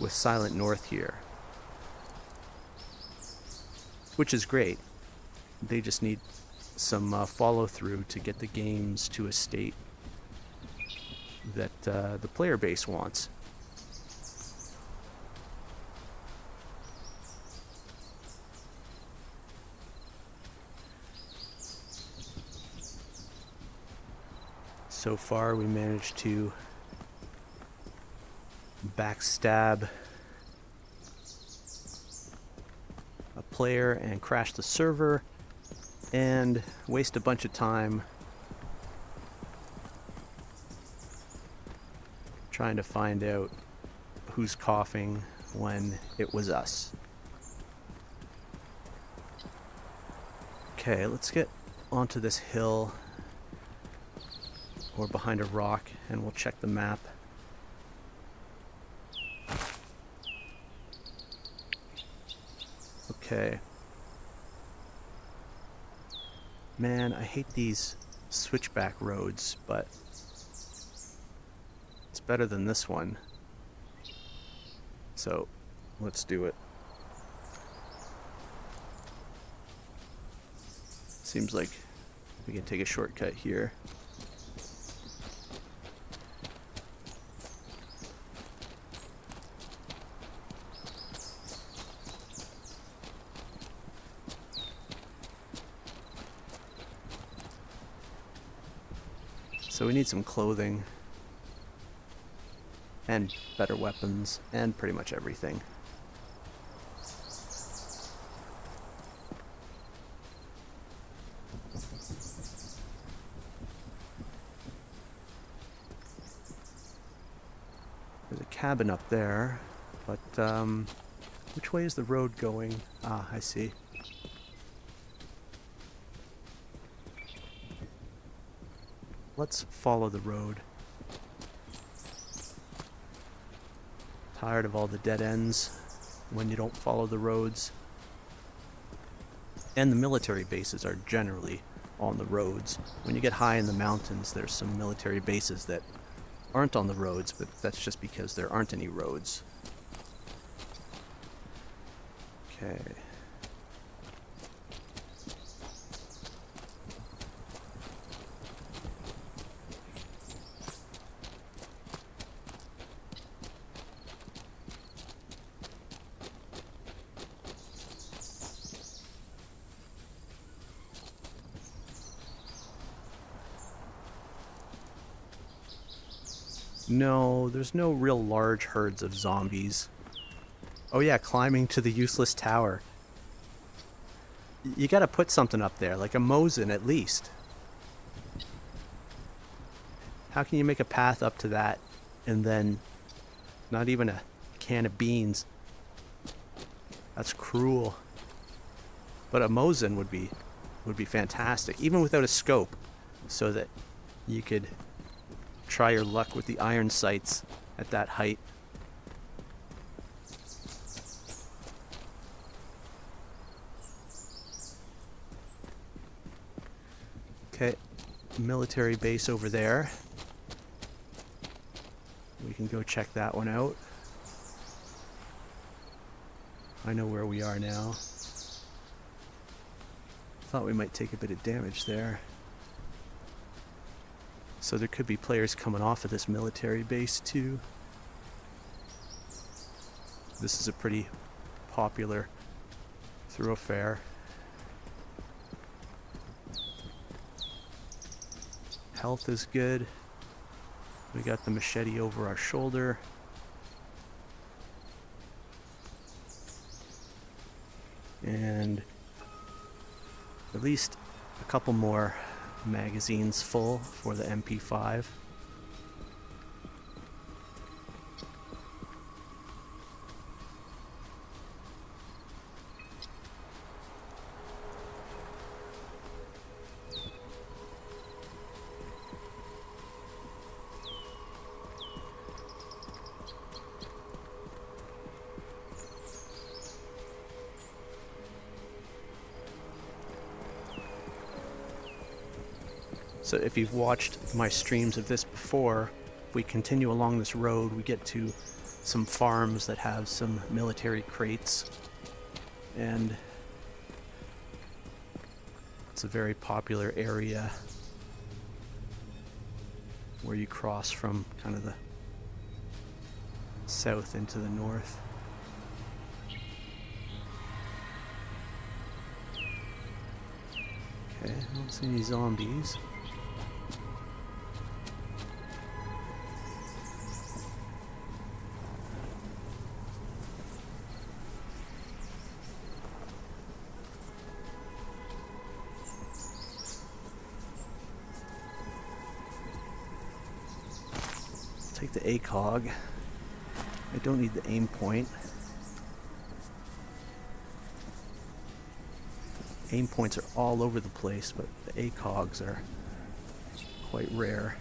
with Silent North here. Which is great. They just need some follow-through to get the games to a state that the player base wants. So far, we managed to backstab a player and crash the server and waste a bunch of time trying to find out who's coughing when it was us. Okay, let's get onto this hill or behind a rock and we'll check the map. Okay. Man, I hate these switchback roads, but it's better than this one. So, let's do it. Seems like we can take a shortcut here. So we need some clothing, and better weapons, and pretty much everything. There's a cabin up there, but which way is the road going? Ah, I see. Let's follow the road. Tired of all the dead ends when you don't follow the roads. And the military bases are generally on the roads. When you get high in the mountains, there's some military bases that aren't on the roads, but that's just because there aren't any roads. Okay. No, there's no real large herds of zombies. Oh yeah, climbing to the useless tower. You gotta put something up there, like a Mosin at least. How can you make a path up to that and then not even a can of beans? That's cruel. But a Mosin would be fantastic, even without a scope, so that you could try your luck with the iron sights at that height. Okay, military base over there. We can go check that one out. I know where we are now. Thought we might take a bit of damage there. So there could be players coming off of this military base too. This is a pretty popular thoroughfare. Health is good. We got the machete over our shoulder. And at least a couple more magazines full for the MP5. So if you've watched my streams of this before, if we continue along this road, we get to some farms that have some military crates, and it's a very popular area where you cross from kind of the south into the north. Okay, I don't see any zombies. Take the ACOG. I don't need the aim point. Aim points are all over the place, but the ACOGs are quite rare.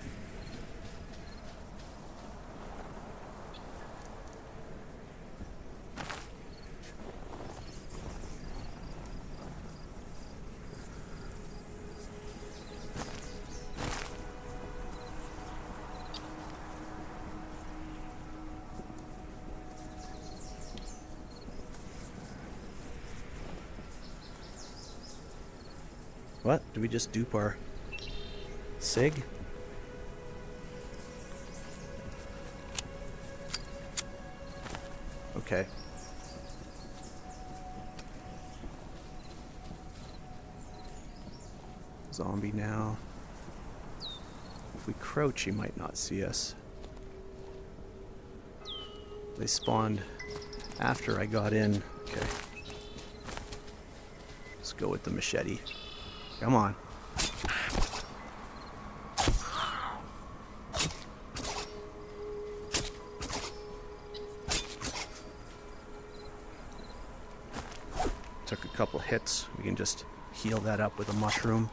What? Did we just dupe our SIG? Okay. Zombie now. If we crouch, he might not see us. They spawned after I got in. Okay. Let's go with the machete. Come on. Took a couple hits. We can just heal that up with a mushroom.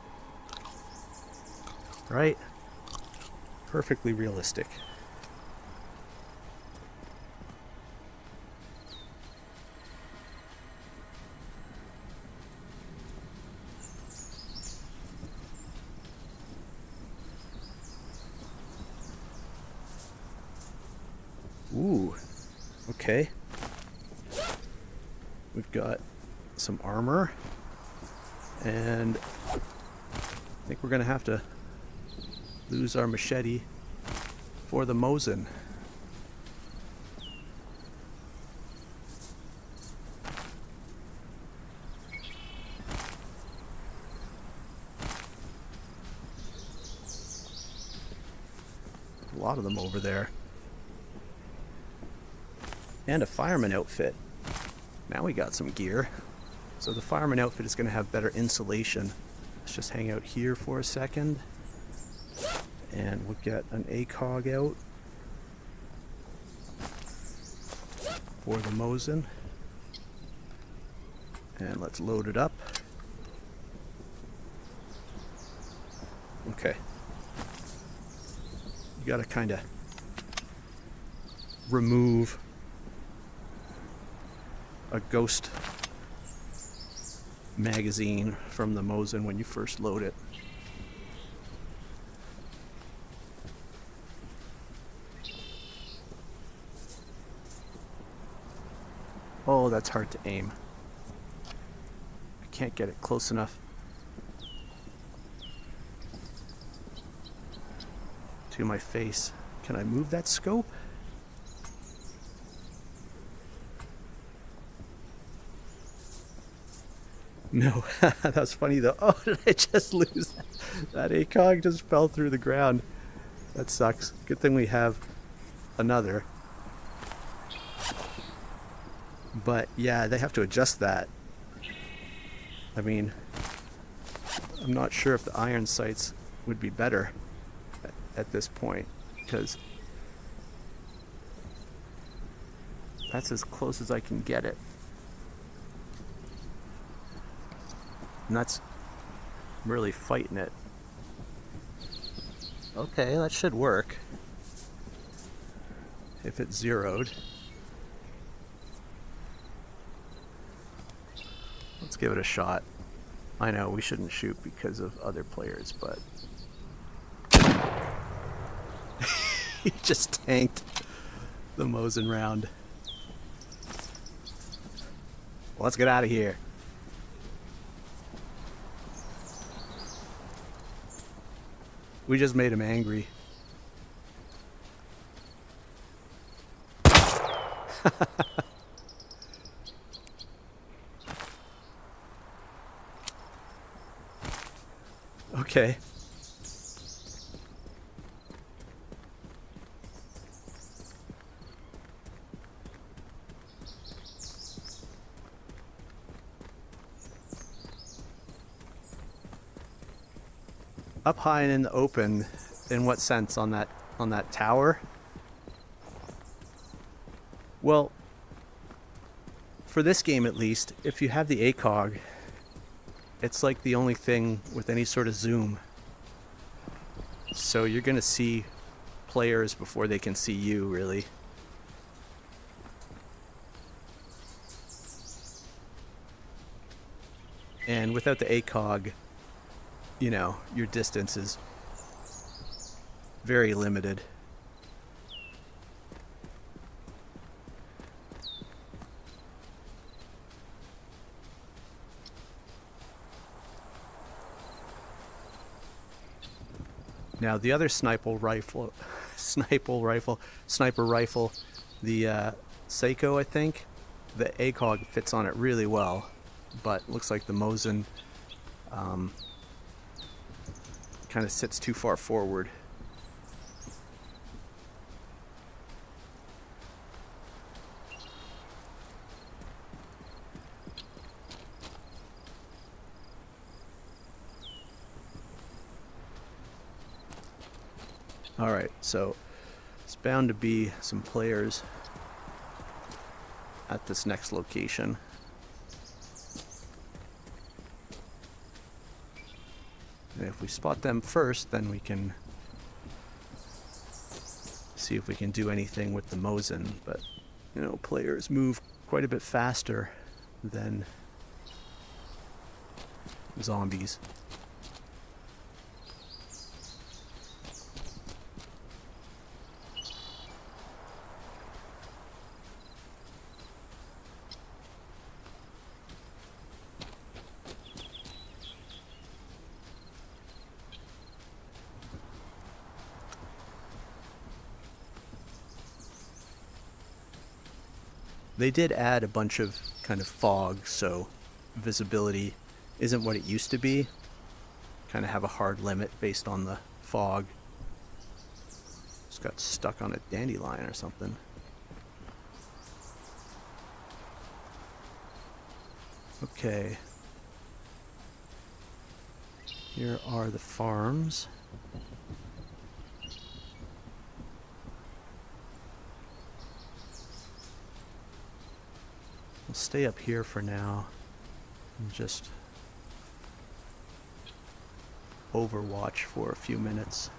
Right? Perfectly realistic. Ooh, okay. We've got some armor, and I think we're gonna have to lose our machete for the Mosin. A lot of them over there. And a fireman outfit. Now we got some gear. So the fireman outfit is going to have better insulation. Let's just hang out here for a second. And we'll get an ACOG out for the Mosin. And let's load it up. Okay. You got to kind of remove a ghost magazine from the Mosin when you first load it. Oh, that's hard to aim. I can't get it close enough to my face. Can I move that scope? No, that was funny though. Oh, did I just lose that? That ACOG just fell through the ground. That sucks. Good thing we have another. But yeah, they have to adjust that. I mean, I'm not sure if the iron sights would be better at this point, because that's as close as I can get it. And that's really fighting it. Okay, that should work. If it's zeroed. Let's give it a shot. I know we shouldn't shoot because of other players, but he just tanked the Mosin round. Well, let's get out of here. We just made him angry. Okay. Up high and in the open, in what sense? On that tower? Well, for this game at least, if you have the ACOG, it's like the only thing with any sort of zoom. So you're gonna see players before they can see you, really. And without the ACOG, you know, your distance is very limited. Now the other sniper rifle, the Seiko, I think, the ACOG fits on it really well, but looks like the Mosin kind of sits too far forward. Alright, so it's bound to be some players at this next location. And if we spot them first, then we can see if we can do anything with the Mosin. But, you know, players move quite a bit faster than zombies. They did add a bunch of kind of fog, so visibility isn't what it used to be. Kind of have a hard limit based on the fog. Just got stuck on a dandelion or something. Okay. Here are the farms. We'll stay up here for now and just overwatch for a few minutes.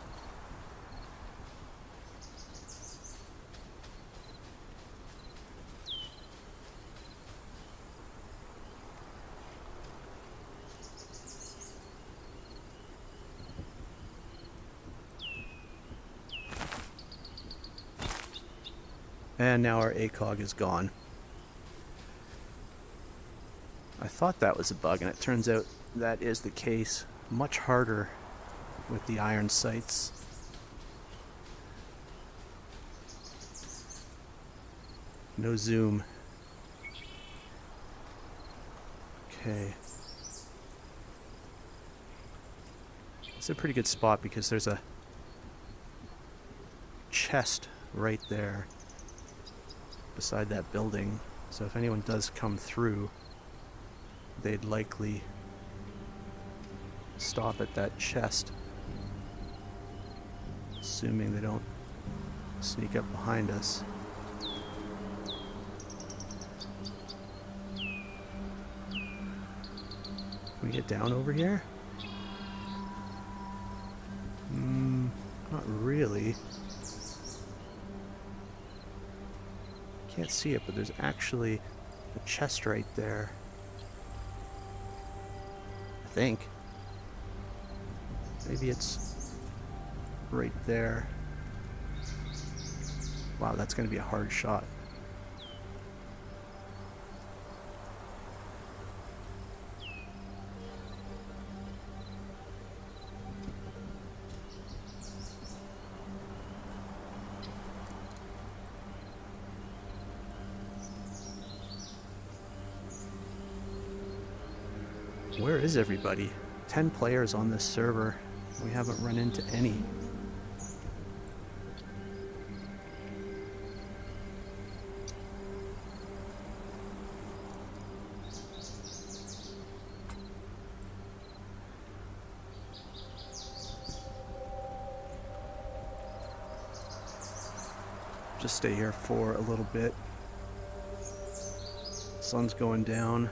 And now our ACOG is gone. I thought that was a bug, and it turns out that is the case. Much harder with the iron sights. No zoom. Okay. It's a pretty good spot because there's a chest right there beside that building. So if anyone does come through, they'd likely stop at that chest, assuming they don't sneak up behind us. Can we get down over here? Not really. Can't see it, but there's actually a chest right there. I think. Maybe it's right there. Wow, that's going to be a hard shot. Where is everybody? 10 players on this server. We haven't run into any. Just stay here for a little bit. Sun's going down.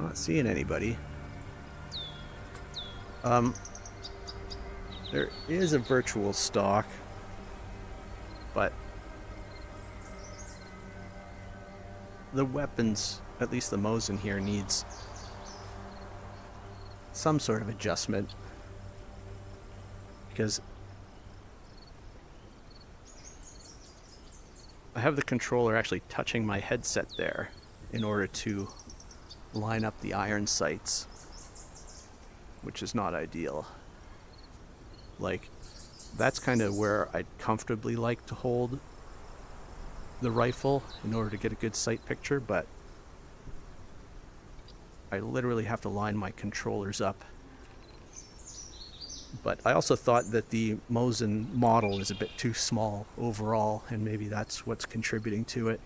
Not seeing anybody. There is a virtual stock, but the weapons, at least the Mosin here, needs some sort of adjustment, because I have the controller actually touching my headset there in order to line up the iron sights, which is not ideal. Like, that's kind of where I'd comfortably like to hold the rifle in order to get a good sight picture, but I literally have to line my controllers up. But I also thought that the Mosin model is a bit too small overall, and maybe that's what's contributing to it.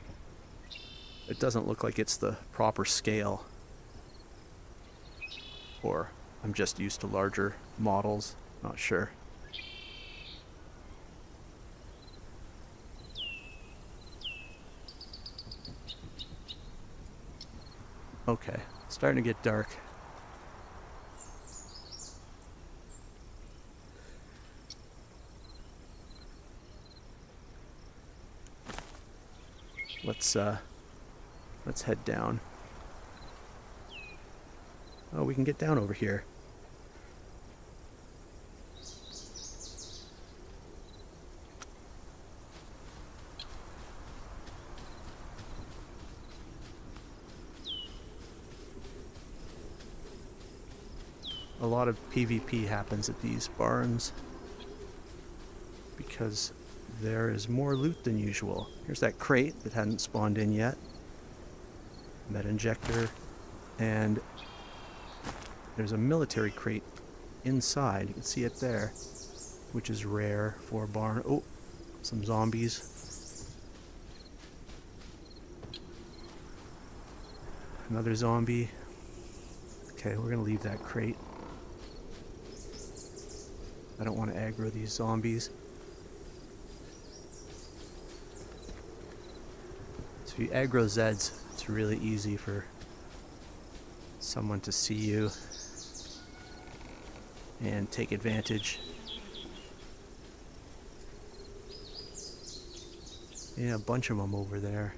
It doesn't look like it's the proper scale. Or I'm just used to larger models, not sure. Okay, starting to get dark. Let's head down. Oh, we can get down over here. A lot of PvP happens at these barns because there is more loot than usual. Here's that crate that hadn't spawned in yet. Med injector. And there's a military crate inside. You can see it there, which is rare for a barn. Oh, some zombies. Another zombie. Okay, we're gonna leave that crate. I don't want to aggro these zombies. So if you aggro Zeds, it's really easy for someone to see you and take advantage. Yeah, a bunch of them over there.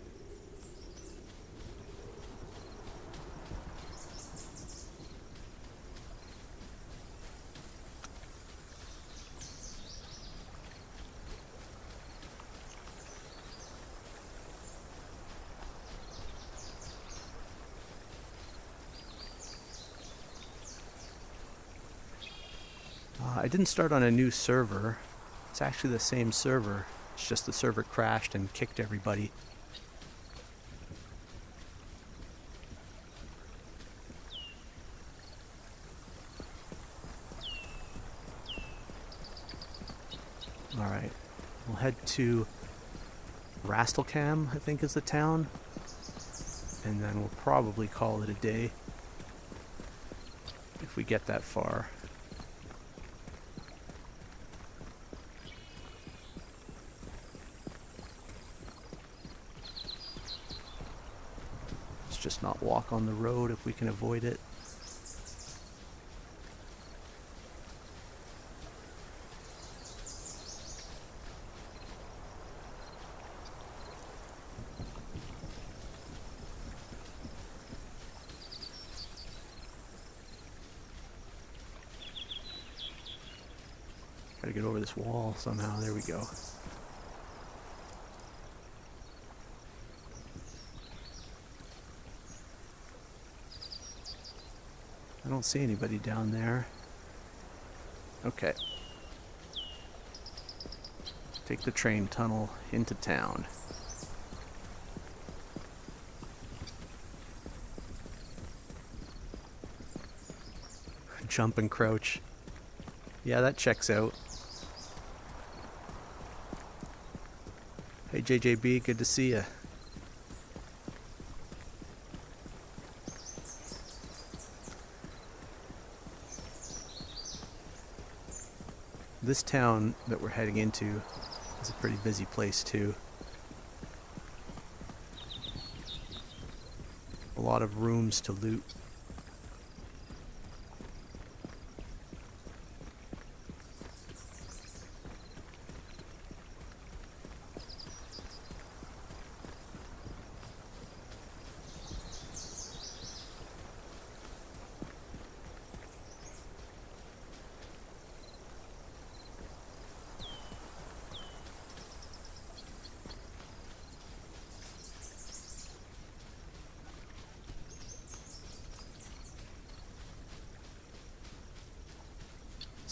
I didn't start on a new server. It's actually the same server. It's just the server crashed and kicked everybody. Alright, we'll head to Rastalkham, I think is the town. And then we'll probably call it a day if we get that far. Just not walk on the road if we can avoid it. Gotta get over this wall somehow. There we go. I don't see anybody down there. Okay. Take the train tunnel into town. Jump and crouch. Yeah, that checks out. Hey JJB, good to see ya. This town that we're heading into is a pretty busy place too. A lot of rooms to loot.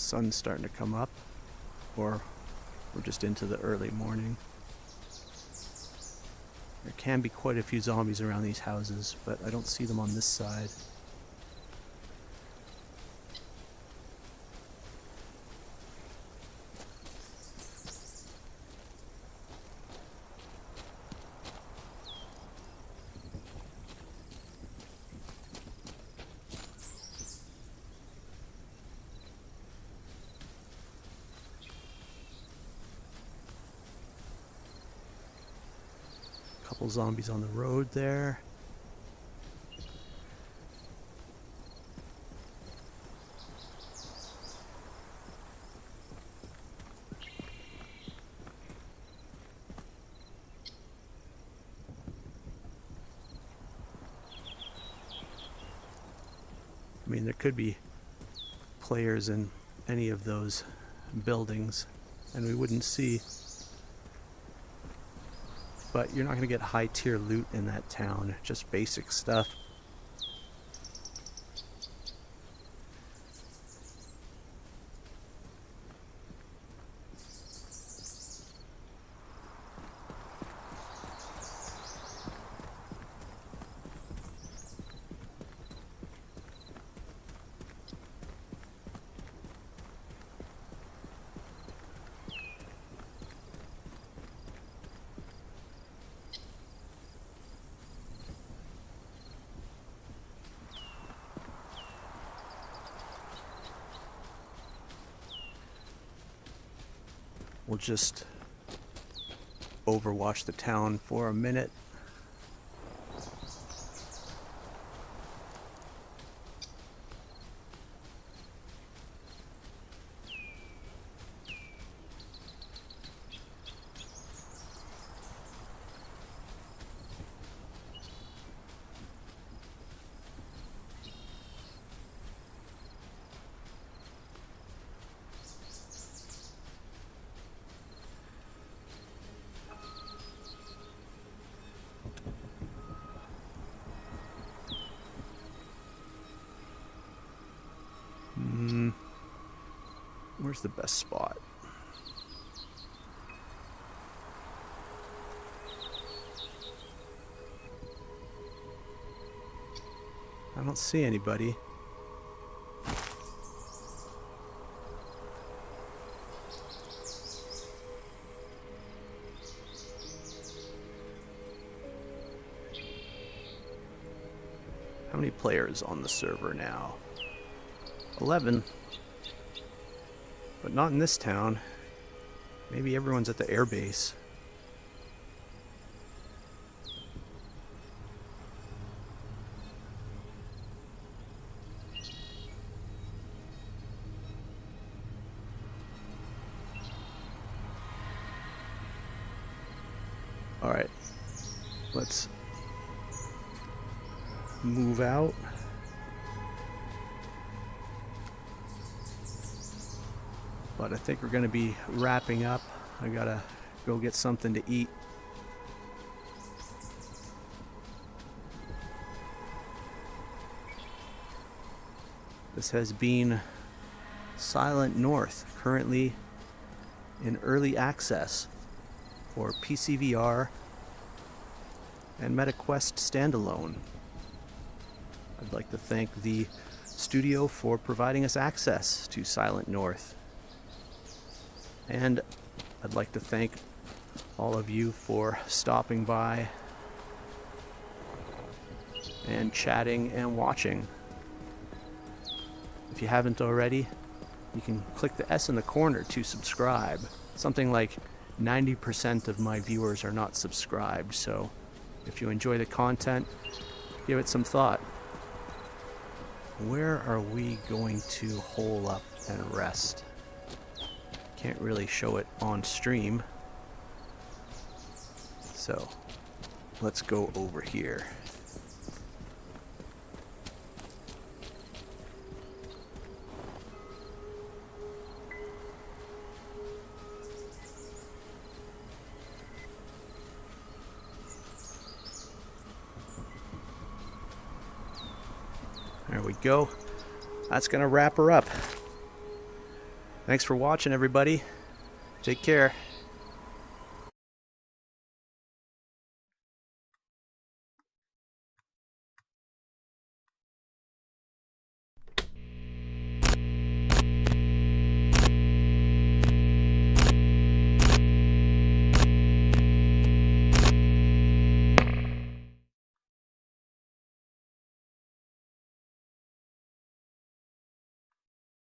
sun's starting to come up, or we're just into the early morning. There can be quite a few zombies around these houses, but I don't see them on this side. Couple zombies on the road there. I mean, there could be players in any of those buildings and we wouldn't see. But you're not going to get high tier loot in that town, just basic stuff. We'll just overwatch the town for a minute. Where's the best spot? I don't see anybody. How many players on the server now? 11. But not in this town. Maybe everyone's at the airbase. Alright. Let's move out. But I think we're going to be wrapping up. I gotta go get something to eat. This has been Silent North, currently in early access for PCVR and MetaQuest standalone. I'd like to thank the studio for providing us access to Silent North. And I'd like to thank all of you for stopping by and chatting and watching. If you haven't already, you can click the S in the corner to subscribe. Something like 90% of my viewers are not subscribed, so if you enjoy the content, give it some thought. Where are we going to hole up and rest? Can't really show it on stream. So, let's go over here. There we go. That's gonna wrap her up. Thanks for watching, everybody. Take care.